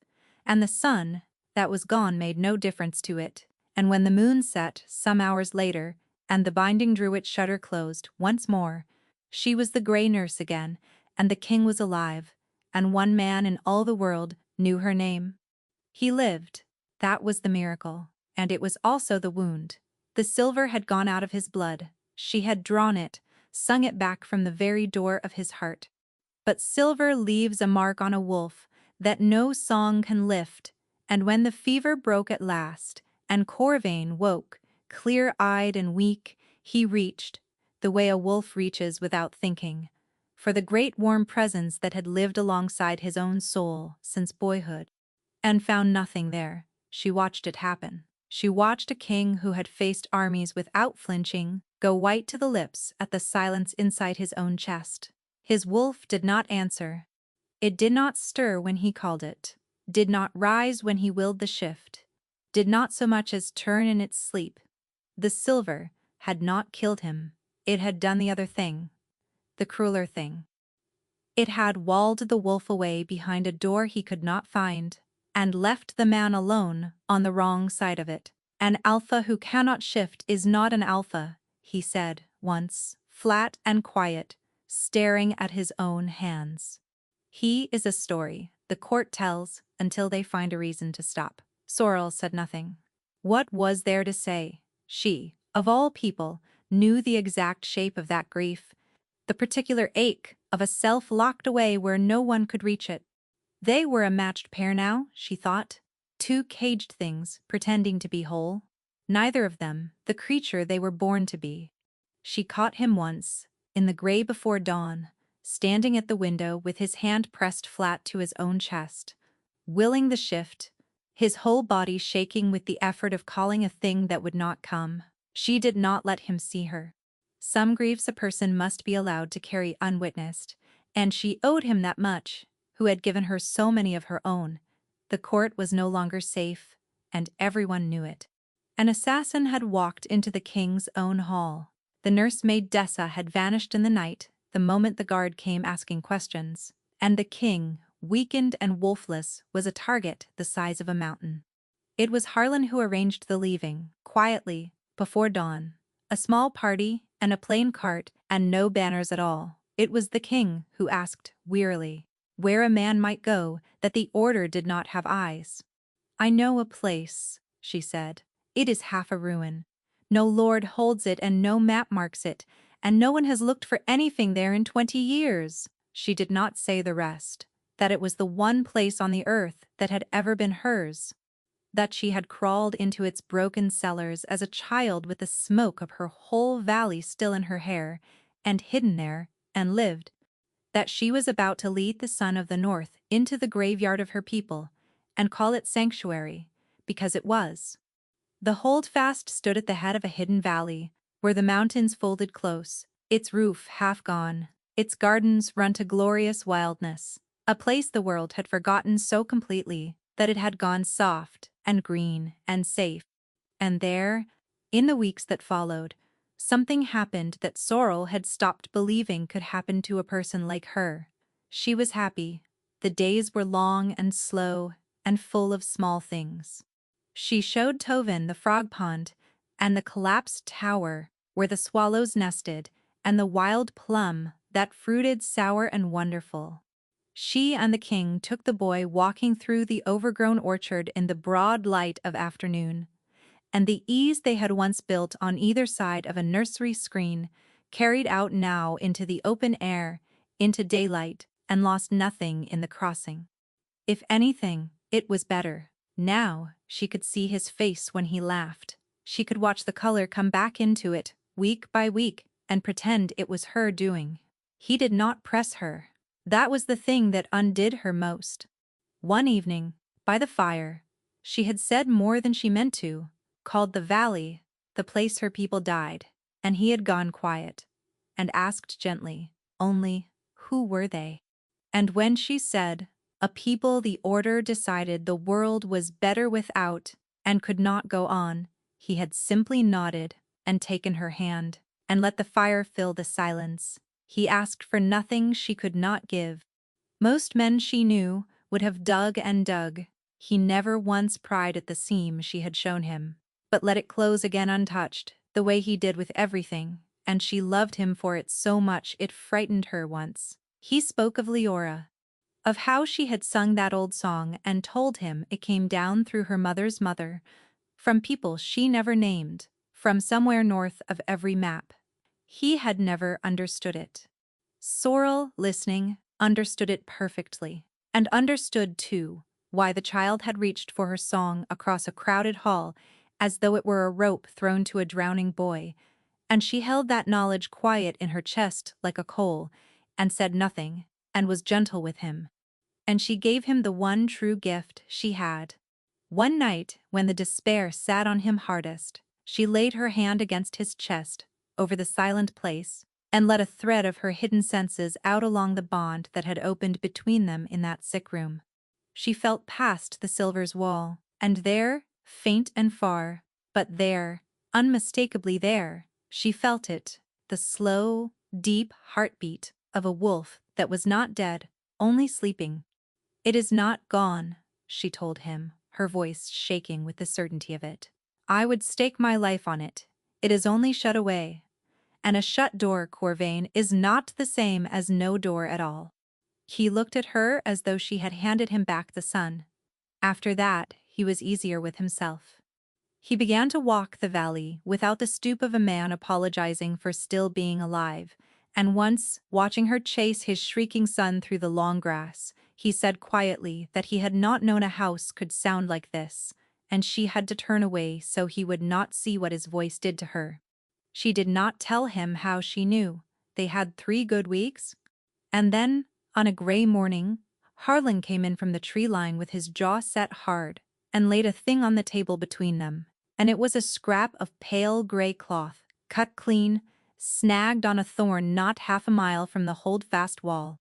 and the sun that was gone made no difference to it, and when the moon set some hours later and the binding drew its shutter closed once more, she was the gray nurse again, and the king was alive, and one man in all the world knew her name. He lived. That was the miracle, and it was also the wound. The silver had gone out of his blood. She had drawn it, sung it back from the very door of his heart. But silver leaves a mark on a wolf that no song can lift, and when the fever broke at last, and Corvain woke, clear-eyed and weak, he reached, the way a wolf reaches without thinking, for the great warm presence that had lived alongside his own soul since boyhood, and found nothing there. She watched it happen. She watched a king who had faced armies without flinching go white to the lips at the silence inside his own chest. His wolf did not answer. It did not stir when he called it, did not rise when he willed the shift, did not so much as turn in its sleep. The silver had not killed him. It had done the other thing, the crueler thing. It had walled the wolf away behind a door he could not find, and left the man alone on the wrong side of it. "An alpha who cannot shift is not an alpha," he said once, flat and quiet, staring at his own hands. "He is a story the court tells until they find a reason to stop." Sorrel said nothing. What was there to say? She, of all people, knew the exact shape of that grief, the particular ache of a self locked away where no one could reach it. They were a matched pair now, she thought. Two caged things pretending to be whole. Neither of them the creature they were born to be. She caught him once, in the gray before dawn, standing at the window with his hand pressed flat to his own chest, willing the shift, his whole body shaking with the effort of calling a thing that would not come. She did not let him see her. Some griefs a person must be allowed to carry unwitnessed, and she owed him that much, who had given her so many of her own. The court was no longer safe, and everyone knew it. An assassin had walked into the king's own hall. The nursemaid Dessa had vanished in the night, the moment the guard came asking questions, and the king, weakened and wolfless, was a target the size of a mountain. It was Harlan who arranged the leaving, quietly, before dawn. A small party, and a plain cart, and no banners at all. It was the king who asked, wearily, where a man might go, that the order did not have eyes. "I know a place," she said. "It is half a ruin. No lord holds it and no map marks it, and no one has looked for anything there in 20 years. She did not say the rest, that it was the one place on the earth that had ever been hers, that she had crawled into its broken cellars as a child with the smoke of her whole valley still in her hair, and hidden there, and lived, that she was about to lead the son of the north into the graveyard of her people, and call it sanctuary, because it was. The holdfast stood at the head of a hidden valley, where the mountains folded close, its roof half gone, its gardens run to glorious wildness, a place the world had forgotten so completely that it had gone soft and green and safe. And there, in the weeks that followed, something happened that Sorrel had stopped believing could happen to a person like her. She was happy. The days were long and slow and full of small things. She showed Tovin the frog pond, and the collapsed tower where the swallows nested, and the wild plum that fruited sour and wonderful. She and the king took the boy walking through the overgrown orchard in the broad light of afternoon, and the ease they had once built on either side of a nursery screen carried out now into the open air, into daylight, and lost nothing in the crossing. If anything, it was better. Now she could see his face when he laughed. She could watch the color come back into it, week by week, and pretend it was her doing. He did not press her. That was the thing that undid her most. One evening, by the fire, she had said more than she meant to, called the valley the place her people died, and he had gone quiet, and asked gently, only, who were they? And when she said, a people the order decided the world was better without and could not go on, he had simply nodded and taken her hand, and let the fire fill the silence. He asked for nothing she could not give. Most men she knew would have dug and dug. He never once pried at the seam she had shown him, but let it close again untouched, the way he did with everything, and she loved him for it so much it frightened her once. He spoke of Leora, of how she had sung that old song, and told him it came down through her mother's mother, from people she never named, from somewhere north of every map. He had never understood it. Sorrel, listening, understood it perfectly, and understood, too, why the child had reached for her song across a crowded hall as though it were a rope thrown to a drowning boy, and she held that knowledge quiet in her chest like a coal, and said nothing, and was gentle with him. And she gave him the one true gift she had. One night, when the despair sat on him hardest, she laid her hand against his chest, over the silent place, and let a thread of her hidden senses out along the bond that had opened between them in that sick room. She felt past the silver's wall, and there, faint and far, but there, unmistakably there, she felt it, the slow, deep heartbeat of a wolf that was not dead, only sleeping. "It is not gone," she told him, her voice shaking with the certainty of it. "I would stake my life on it. It is only shut away. And a shut door, Corvain, is not the same as no door at all." He looked at her as though she had handed him back the sun. After that, he was easier with himself. He began to walk the valley without the stoop of a man apologizing for still being alive, and once, watching her chase his shrieking son through the long grass, he said quietly that he had not known a house could sound like this, and she had to turn away so he would not see what his voice did to her. She did not tell him how she knew. They had 3 good weeks. And then, on a gray morning, Harlan came in from the tree line with his jaw set hard, and laid a thing on the table between them, and it was a scrap of pale gray cloth, cut clean, snagged on a thorn not half a mile from the hold-fast wall.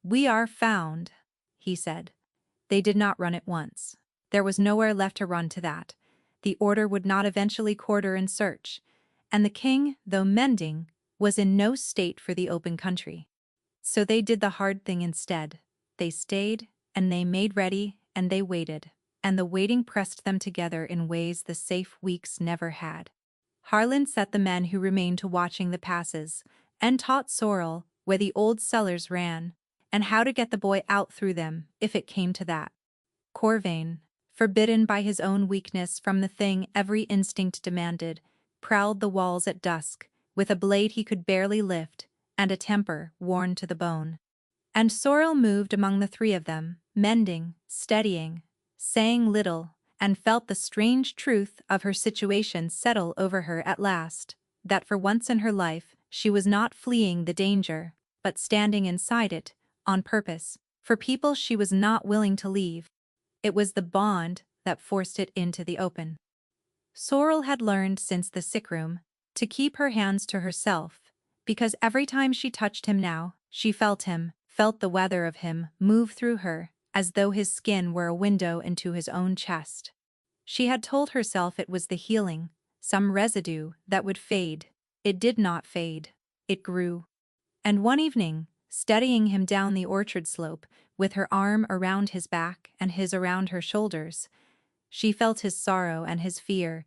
"We are found," he said. They did not run at once. There was nowhere left to run to that. The order would not eventually quarter and search, and the king, though mending, was in no state for the open country. So they did the hard thing instead. They stayed, and they made ready, and they waited, and the waiting pressed them together in ways the safe weeks never had. Harlan set the men who remained to watching the passes, and taught Sorrel where the old cellars ran, and how to get the boy out through them, if it came to that. Corvain, forbidden by his own weakness from the thing every instinct demanded, prowled the walls at dusk, with a blade he could barely lift, and a temper worn to the bone. And Sorrel moved among the three of them, mending, steadying, saying little, and felt the strange truth of her situation settle over her at last, that for once in her life she was not fleeing the danger, but standing inside it, on purpose, for people she was not willing to leave. It was the bond that forced it into the open. Sorrel had learned since the sick room to keep her hands to herself, because every time she touched him now, she felt him, felt the weather of him move through her, as though his skin were a window into his own chest. She had told herself it was the healing, some residue that would fade. It did not fade. It grew. And one evening, steadying him down the orchard slope, with her arm around his back and his around her shoulders, she felt his sorrow and his fear,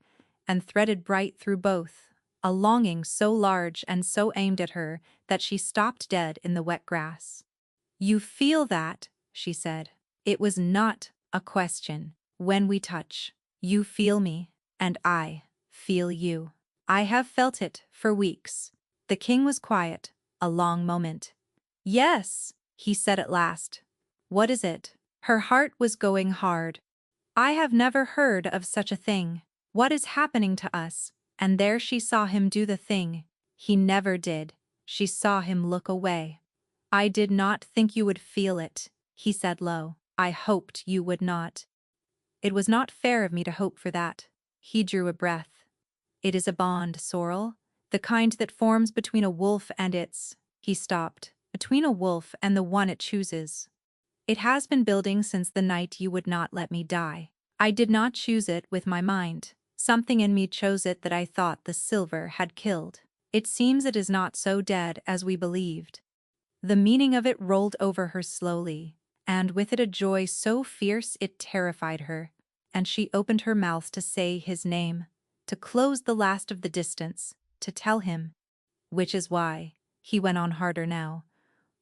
and threaded bright through both, a longing so large and so aimed at her that she stopped dead in the wet grass. "You feel that," she said. "It was not a question. When we touch, you feel me, and I feel you. I have felt it for weeks." The king was quiet, a long moment. "Yes," he said at last. "What is it?" Her heart was going hard. "I have never heard of such a thing. What is happening to us?" And there she saw him do the thing he never did. She saw him look away. "I did not think you would feel it," he said low. "I hoped you would not." "It was not fair of me to hope for that." He drew a breath. "It is a bond, Sorrel, the kind that forms between a wolf and its—" He stopped. "Between a wolf and the one it chooses. It has been building since the night you would not let me die. I did not choose it with my mind. Something in me chose it that I thought the silver had killed. It seems it is not so dead as we believed." The meaning of it rolled over her slowly, and with it a joy so fierce it terrified her, and she opened her mouth to say his name, to close the last of the distance, to tell him. "Which is why," he went on harder now,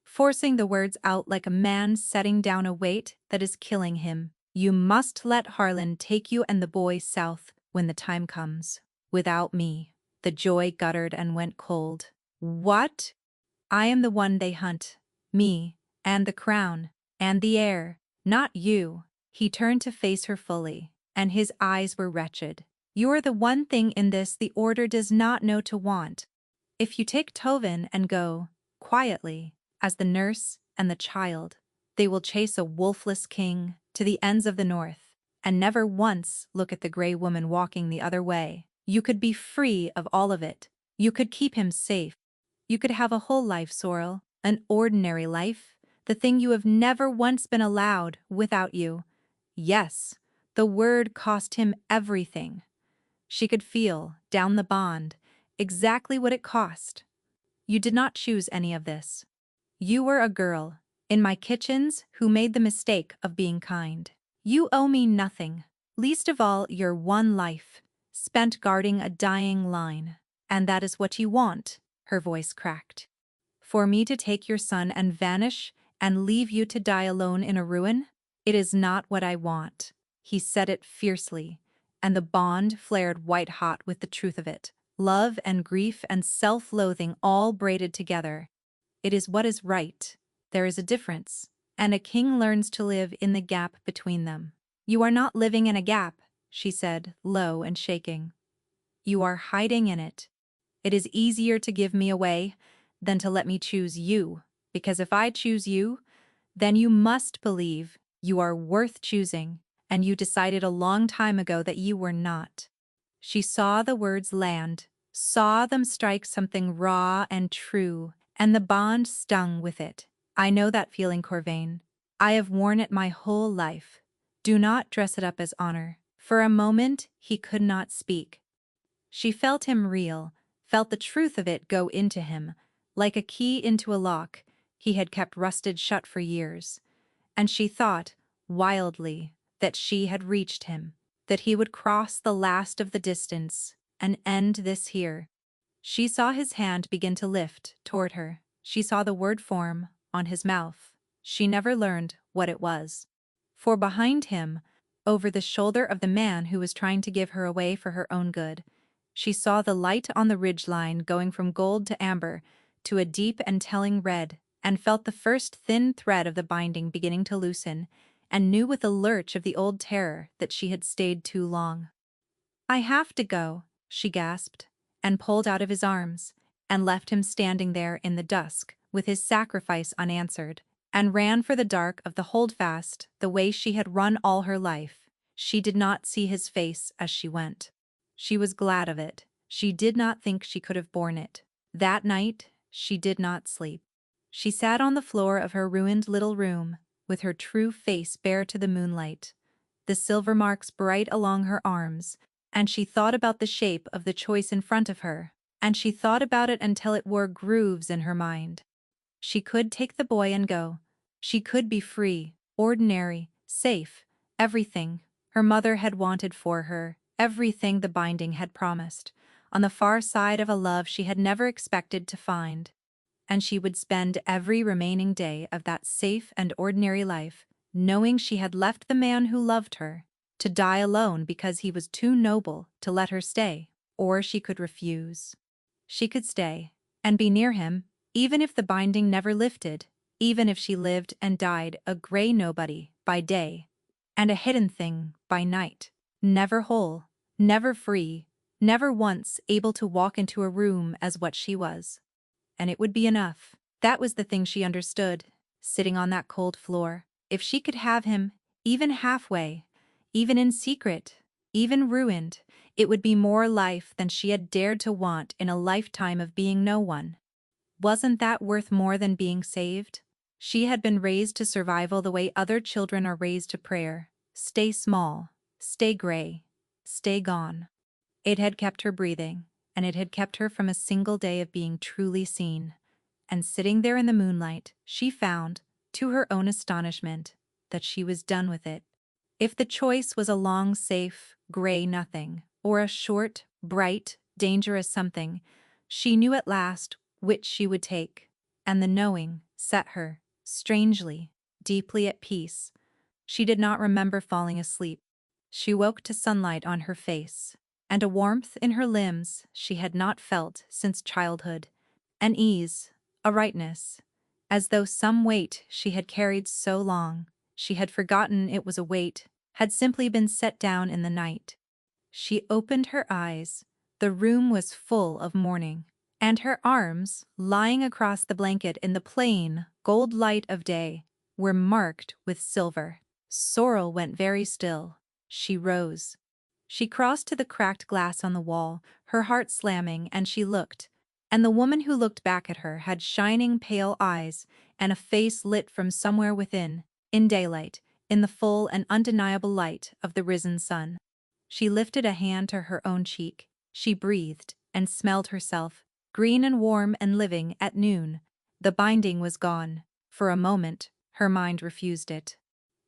forcing the words out like a man setting down a weight that is killing him, "you must let Harlan take you and the boy south when the time comes. Without me." The joy guttered and went cold. "What?" "I am the one they hunt. Me, and the crown, and the heir, not you." He turned to face her fully, and his eyes were wretched. "You are the one thing in this the order does not know to want. If you take Tovin and go, quietly, as the nurse and the child, they will chase a wolfless king to the ends of the north, and never once look at the gray woman walking the other way. You could be free of all of it. You could keep him safe. You could have a whole life, Sorrel, an ordinary life, the thing you have never once been allowed without you." Yes, the word cost him everything. She could feel, down the bond, exactly what it cost. "You did not choose any of this. You were a girl, in my kitchens, who made the mistake of being kind. You owe me nothing, least of all your one life, spent guarding a dying line. And that is what you want," her voice cracked. "For me to take your son and vanish and leave you to die alone in a ruin? It is not what I want." He said it fiercely, and the bond flared white-hot with the truth of it. Love and grief and self-loathing all braided together. "It is what is right. There is a difference, and a king learns to live in the gap between them." "You are not living in a gap," she said, low and shaking. "You are hiding in it. It is easier to give me away than to let me choose you, because if I choose you, then you must believe you are worth choosing, and you decided a long time ago that you were not." She saw the words land, saw them strike something raw and true, and the bond stung with it. "I know that feeling, Corvain. I have worn it my whole life. Do not dress it up as honor." For a moment, he could not speak. She felt him reel, felt the truth of it go into him, like a key into a lock he had kept rusted shut for years. And she thought, wildly, that she had reached him, that he would cross the last of the distance and end this here. She saw his hand begin to lift toward her. She saw the word form on his mouth. She never learned what it was. For behind him, over the shoulder of the man who was trying to give her away for her own good, she saw the light on the ridgeline going from gold to amber to a deep and telling red, and felt the first thin thread of the binding beginning to loosen, and knew with a lurch of the old terror that she had stayed too long. "I have to go," she gasped, and pulled out of his arms, and left him standing there in the dusk, with his sacrifice unanswered, and ran for the dark of the holdfast the way she had run all her life. She did not see his face as she went. She was glad of it. She did not think she could have borne it. That night, she did not sleep. She sat on the floor of her ruined little room, with her true face bare to the moonlight, the silver marks bright along her arms, and she thought about the shape of the choice in front of her, and she thought about it until it wore grooves in her mind. She could take the boy and go. She could be free, ordinary, safe, everything her mother had wanted for her, everything the binding had promised, on the far side of a love she had never expected to find. And she would spend every remaining day of that safe and ordinary life, knowing she had left the man who loved her, to die alone because he was too noble to let her stay, or she could refuse. She could stay, and be near him, even if the binding never lifted, even if she lived and died a gray nobody by day, and a hidden thing by night, never whole, never free, never once able to walk into a room as what she was. And it would be enough. That was the thing she understood, sitting on that cold floor. If she could have him, even halfway, even in secret, even ruined, it would be more life than she had dared to want in a lifetime of being no one. Wasn't that worth more than being saved? She had been raised to survival the way other children are raised to prayer. Stay small, stay gray, stay gone. It had kept her breathing, and it had kept her from a single day of being truly seen. And sitting there in the moonlight, she found, to her own astonishment, that she was done with it. If the choice was a long, safe, gray nothing, or a short, bright, dangerous something, she knew at last which she would take, and the knowing set her, strangely, deeply at peace. She did not remember falling asleep. She woke to sunlight on her face, and a warmth in her limbs she had not felt since childhood, an ease, a rightness, as though some weight she had carried so long, she had forgotten it was a weight, had simply been set down in the night. She opened her eyes. The room was full of morning, and her arms, lying across the blanket in the plain, gold light of day, were marked with silver. Sorrel went very still. She rose. She crossed to the cracked glass on the wall, her heart slamming, and she looked. And the woman who looked back at her had shining pale eyes and a face lit from somewhere within, in daylight, in the full and undeniable light of the risen sun. She lifted a hand to her own cheek. She breathed and smelled herself, green and warm and living at noon. The binding was gone. For a moment, her mind refused it.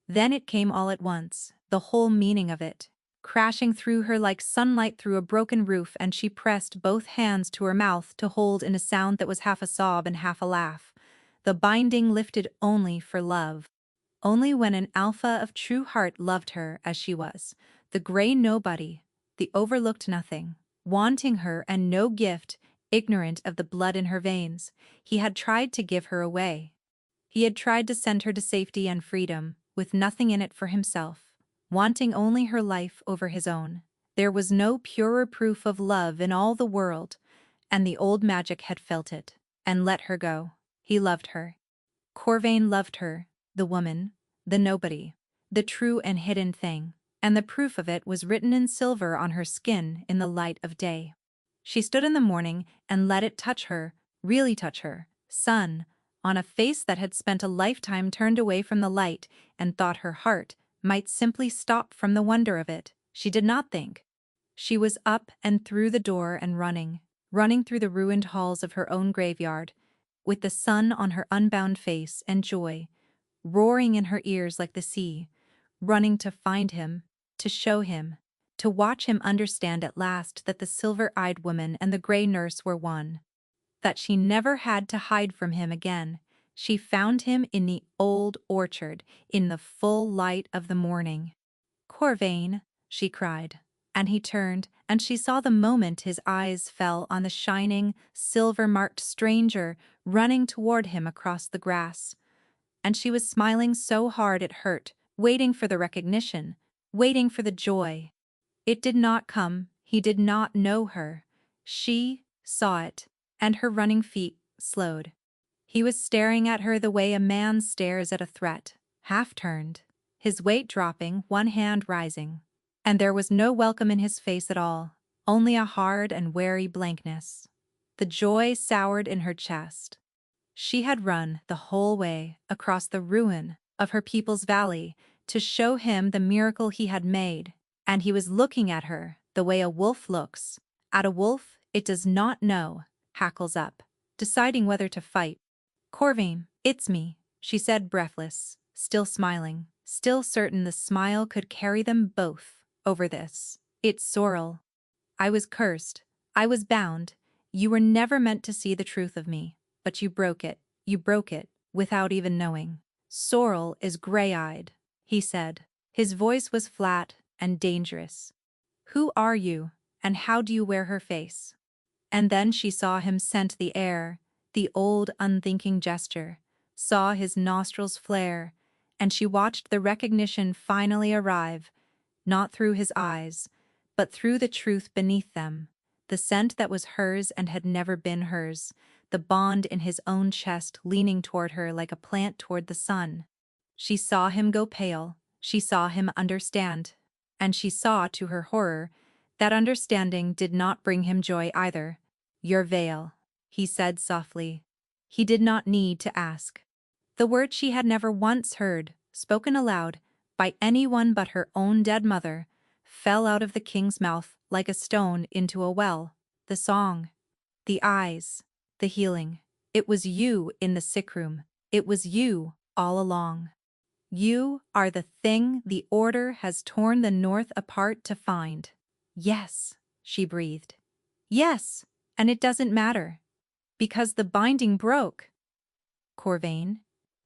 Then it came all at once, the whole meaning of it, crashing through her like sunlight through a broken roof, and she pressed both hands to her mouth to hold in a sound that was half a sob and half a laugh. The binding lifted only for love. Only when an alpha of true heart loved her as she was, the gray nobody, the overlooked nothing, wanting her and no gift, ignorant of the blood in her veins, he had tried to give her away. He had tried to send her to safety and freedom, with nothing in it for himself, wanting only her life over his own. There was no purer proof of love in all the world, and the old magic had felt it, and let her go. He loved her. Corvain loved her, the woman, the nobody. the true and hidden thing, and the proof of it was written in silver on her skin in the light of day. She stood in the morning and let it touch her, really touch her, sun, on a face that had spent a lifetime turned away from the light and thought her heart might simply stop from the wonder of it. She did not think. She was up and through the door and running through the ruined halls of her own graveyard, with the sun on her unbound face and joy, roaring in her ears like the sea, running to find him, to show him, to watch him understand at last that the silver-eyed woman and the gray nurse were one, that she never had to hide from him again. She found him in the old orchard, in the full light of the morning. "Corvain," she cried, and he turned, and she saw the moment his eyes fell on the shining, silver-marked stranger running toward him across the grass. And she was smiling so hard it hurt, waiting for the recognition, waiting for the joy. It did not come. He did not know her. She saw it, and her running feet slowed. He was staring at her the way a man stares at a threat, half-turned, his weight dropping, one hand rising. And there was no welcome in his face at all, only a hard and wary blankness. The joy soured in her chest. She had run the whole way across the ruin of her people's valley to show him the miracle he had made, and he was looking at her the way a wolf looks at a wolf it does not know, hackles up, deciding whether to fight. "Corvain, it's me," she said, breathless, still smiling, still certain the smile could carry them both over this. "It's Sorrel. I was cursed. I was bound. You were never meant to see the truth of me, but you broke it. You broke it, without even knowing. Sorrel is gray-eyed," he said. His voice was flat and dangerous. "Who are you, and how do you wear her face?" And then she saw him scent the air, the old unthinking gesture, saw his nostrils flare, and she watched the recognition finally arrive, not through his eyes, but through the truth beneath them, the scent that was hers and had never been hers, the bond in his own chest leaning toward her like a plant toward the sun. She saw him go pale, she saw him understand, and she saw, to her horror, that understanding did not bring him joy either. "Your veil," he said softly. He did not need to ask. The word she had never once heard, spoken aloud, by anyone but her own dead mother, fell out of the king's mouth like a stone into a well. The song, the eyes, the healing. It was you in the sick room. It was you all along. You are the thing the Order has torn the North apart to find. "Yes," she breathed. "Yes, and it doesn't matter, because the binding broke." "Corvain,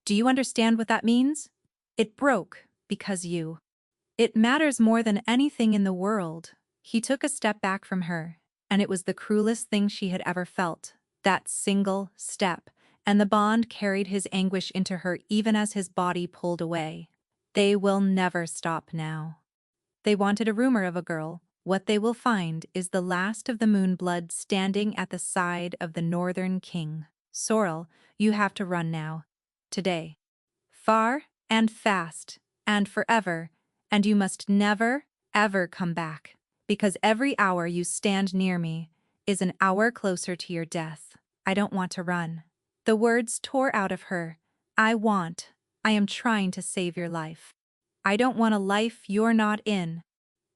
do you understand what that means? It broke because you. It matters more than anything in the world." He took a step back from her, and it was the cruelest thing she had ever felt, that single step, and the bond carried his anguish into her even as his body pulled away. They will never stop now. They wanted a rumor of a girl. What they will find is the last of the Moonblood standing at the side of the Northern King. "Sorrel, you have to run now. Today. Far and fast and forever, and you must never, ever come back, because every hour you stand near me is an hour closer to your death." "I don't want to run." The words tore out of her. I am trying to save your life. I don't want a life you're not in."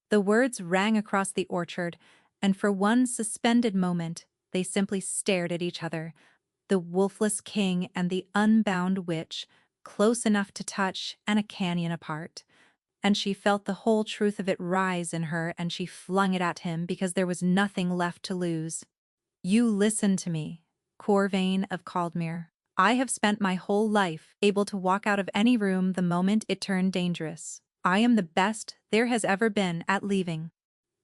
The words rang across the orchard, and for one suspended moment, they simply stared at each other, the wolfless king and the unbound witch, close enough to touch and a canyon apart. And she felt the whole truth of it rise in her, and she flung it at him because there was nothing left to lose. "You listen to me, Corvain of Caldmere. I have spent my whole life able to walk out of any room the moment it turned dangerous. I am the best there has ever been at leaving.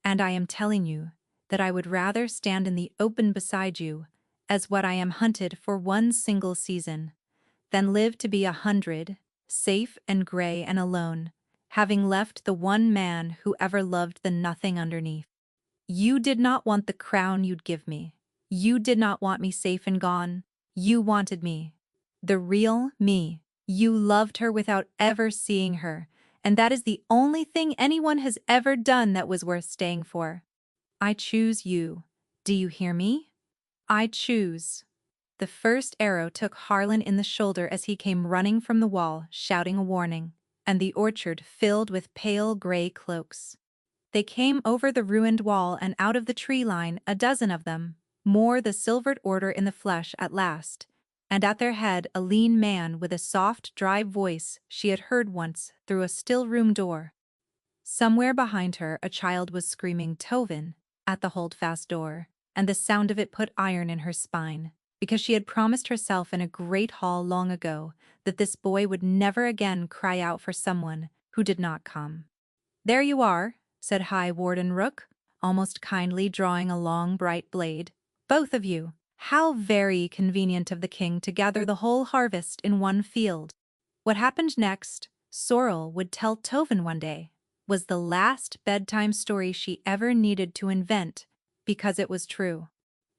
And I am telling you that I would rather stand in the open beside you, as what I am hunted for one single season, than live to be 100, safe and gray and alone, having left the one man who ever loved the nothing underneath. You did not want the crown you'd give me. You did not want me safe and gone. You wanted me. The real me. You loved her without ever seeing her, and that is the only thing anyone has ever done that was worth staying for. I choose you. Do you hear me? I choose. The first arrow took Harlan in the shoulder as he came running from the wall, shouting a warning, and the orchard filled with pale gray cloaks. They came over the ruined wall and out of the tree line, a dozen of them, more the silvered order in the flesh at last, and at their head a lean man with a soft, dry voice she had heard once through a still room door. Somewhere behind her a child was screaming Tovin at the holdfast door, and the sound of it put iron in her spine, because she had promised herself in a great hall long ago that this boy would never again cry out for someone who did not come. "There you are," said High Warden Rook, almost kindly drawing a long bright blade. "Both of you. How very convenient of the king to gather the whole harvest in one field." What happened next, Sorrel would tell Tovin one day, was the last bedtime story she ever needed to invent, because it was true.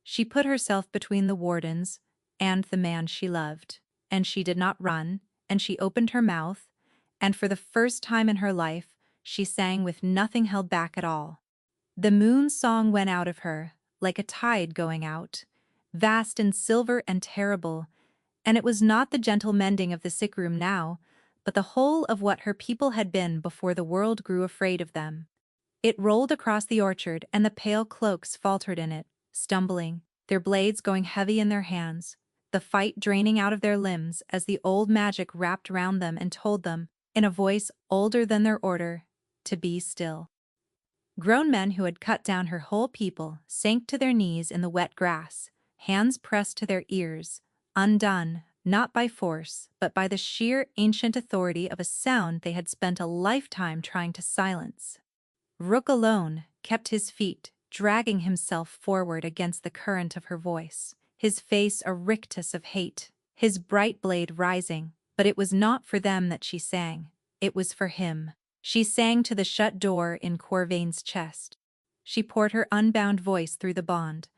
She put herself between the wardens and the man she loved, and she did not run, and she opened her mouth, and for the first time in her life, she sang with nothing held back at all. The moon song went out of her, like a tide going out, vast and silver and terrible, and it was not the gentle mending of the sick room now, but the whole of what her people had been before the world grew afraid of them. It rolled across the orchard, and the pale cloaks faltered in it, stumbling, their blades going heavy in their hands, the fight draining out of their limbs as the old magic wrapped round them and told them, in a voice older than their order, to be still. Grown men who had cut down her whole people sank to their knees in the wet grass, hands pressed to their ears, undone, not by force, but by the sheer ancient authority of a sound they had spent a lifetime trying to silence. Rook alone kept his feet, dragging himself forward against the current of her voice, his face a rictus of hate, his bright blade rising, but it was not for them that she sang, it was for him. She sang to the shut door in Corvain's chest. She poured her unbound voice through the bond,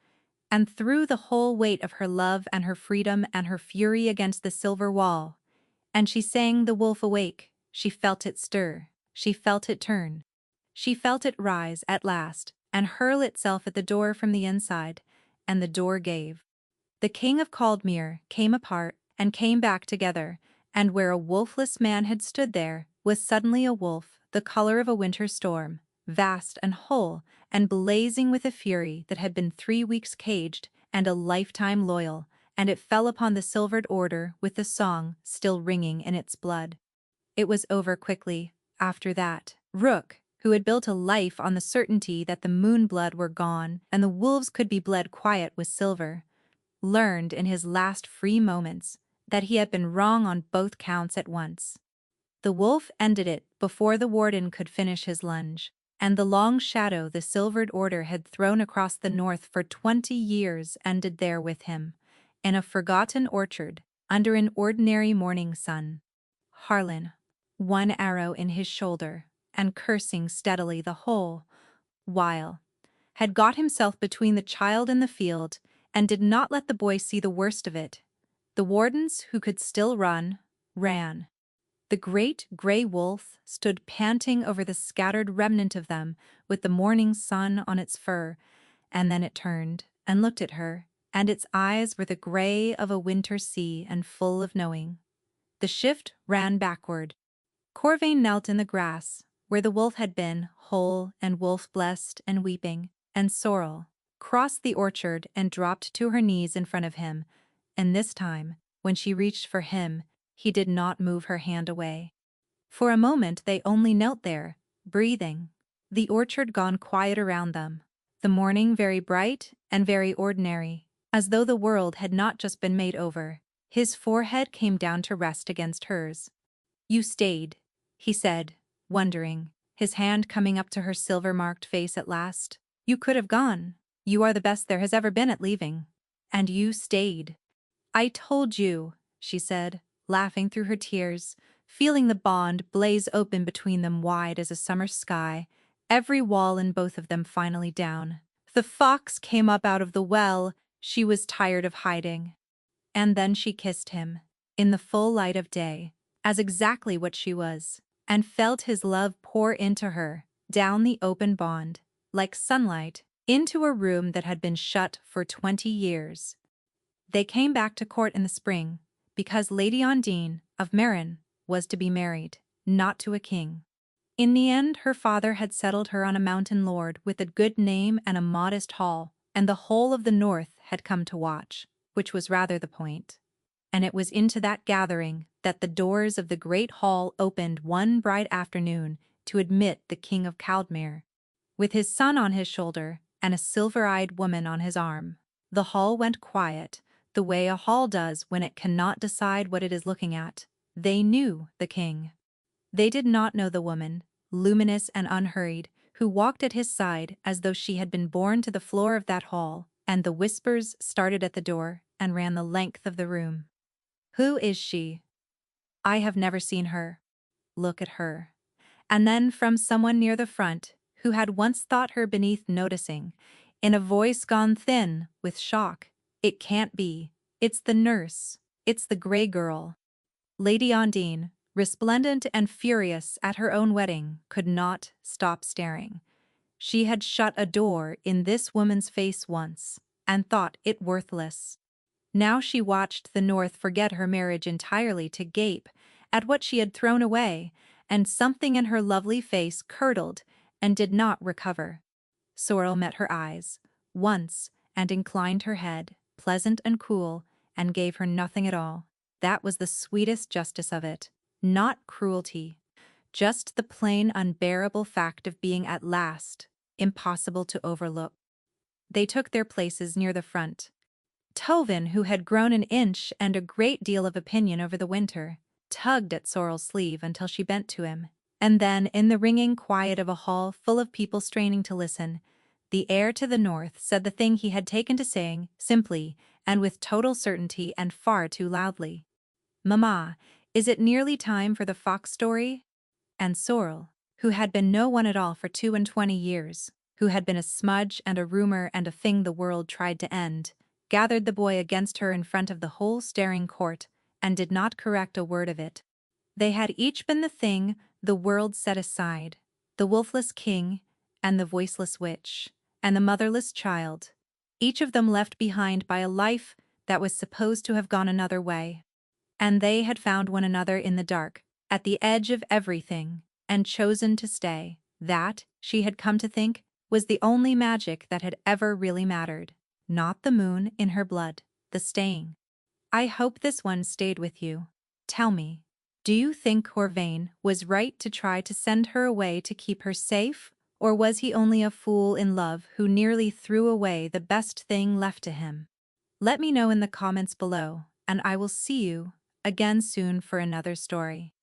and threw the whole weight of her love and her freedom and her fury against the silver wall. And she sang the wolf awake. She felt it stir. She felt it turn. She felt it rise at last and hurl itself at the door from the inside, and the door gave. The king of Caldmere came apart and came back together, and where a wolfless man had stood there was suddenly a wolf, the color of a winter storm, vast and whole, and blazing with a fury that had been 3 weeks caged and a lifetime loyal, and it fell upon the silvered order with the song still ringing in its blood. It was over quickly, after that. Rook, who had built a life on the certainty that the moonblood were gone and the wolves could be bled quiet with silver, learned in his last free moments that he had been wrong on both counts at once. The wolf ended it before the warden could finish his lunge, and the long shadow the silvered order had thrown across the north for 20 years ended there with him, in a forgotten orchard, under an ordinary morning sun. Harlan, one arrow in his shoulder, and cursing steadily the whole while, had got himself between the child and the field, and did not let the boy see the worst of it. The wardens, who could still run, ran. The great gray wolf stood panting over the scattered remnant of them with the morning sun on its fur, and then it turned and looked at her, and its eyes were the gray of a winter sea and full of knowing. The shift ran backward. Corvain knelt in the grass, where the wolf had been, whole and wolf-blessed and weeping, and Sorrel crossed the orchard and dropped to her knees in front of him, and this time, when she reached for him, he did not move her hand away. For a moment they only knelt there, breathing, the orchard gone quiet around them, the morning very bright and very ordinary, as though the world had not just been made over. His forehead came down to rest against hers. "You stayed," he said, wondering, his hand coming up to her silver-marked face at last. "You could have gone. You are the best there has ever been at leaving. And you stayed." "I told you," she said, laughing through her tears, feeling the bond blaze open between them wide as a summer sky, every wall in both of them finally down. The fox came up out of the well she was tired of hiding. And then she kissed him, in the full light of day, as exactly what she was, and felt his love pour into her, down the open bond, like sunlight, into a room that had been shut for 20 years. They came back to court in the spring, because Lady Undine of Merin was to be married, not to a king. In the end, her father had settled her on a mountain lord with a good name and a modest hall, and the whole of the north had come to watch, which was rather the point. And it was into that gathering that the doors of the great hall opened one bright afternoon to admit the King of Caldmere, with his son on his shoulder and a silver-eyed woman on his arm. The hall went quiet, the way a hall does when it cannot decide what it is looking at. They knew the king. They did not know the woman, luminous and unhurried, who walked at his side as though she had been born to the floor of that hall, and the whispers started at the door and ran the length of the room. "Who is she? I have never seen her. Look at her." And then from someone near the front, who had once thought her beneath noticing, in a voice gone thin with shock, "It can't be. It's the nurse. It's the gray girl." Lady Undine, resplendent and furious at her own wedding, could not stop staring. She had shut a door in this woman's face once, and thought it worthless. Now she watched the North forget her marriage entirely to gape at what she had thrown away, and something in her lovely face curdled and did not recover. Sorrel met her eyes, once, and inclined her head, pleasant and cool, and gave her nothing at all. That was the sweetest justice of it, not cruelty, just the plain unbearable fact of being at last impossible to overlook. They took their places near the front. Tovin, who had grown an inch and a great deal of opinion over the winter, tugged at Sorrel's sleeve until she bent to him, and then, in the ringing quiet of a hall full of people straining to listen, the heir to the north said the thing he had taken to saying, simply, and with total certainty and far too loudly. "Mamma, is it nearly time for the fox story?" And Sorrel, who had been no one at all for 22 years, who had been a smudge and a rumor and a thing the world tried to end, gathered the boy against her in front of the whole staring court, and did not correct a word of it. They had each been the thing the world set aside, the wolfless king, and the voiceless witch, and the motherless child, each of them left behind by a life that was supposed to have gone another way. And they had found one another in the dark, at the edge of everything, and chosen to stay. That, she had come to think, was the only magic that had ever really mattered. Not the moon in her blood, the staying. I hope this one stayed with you. Tell me, do you think Corvain was right to try to send her away to keep her safe, or was he only a fool in love who nearly threw away the best thing left to him? Let me know in the comments below, and I will see you again soon for another story.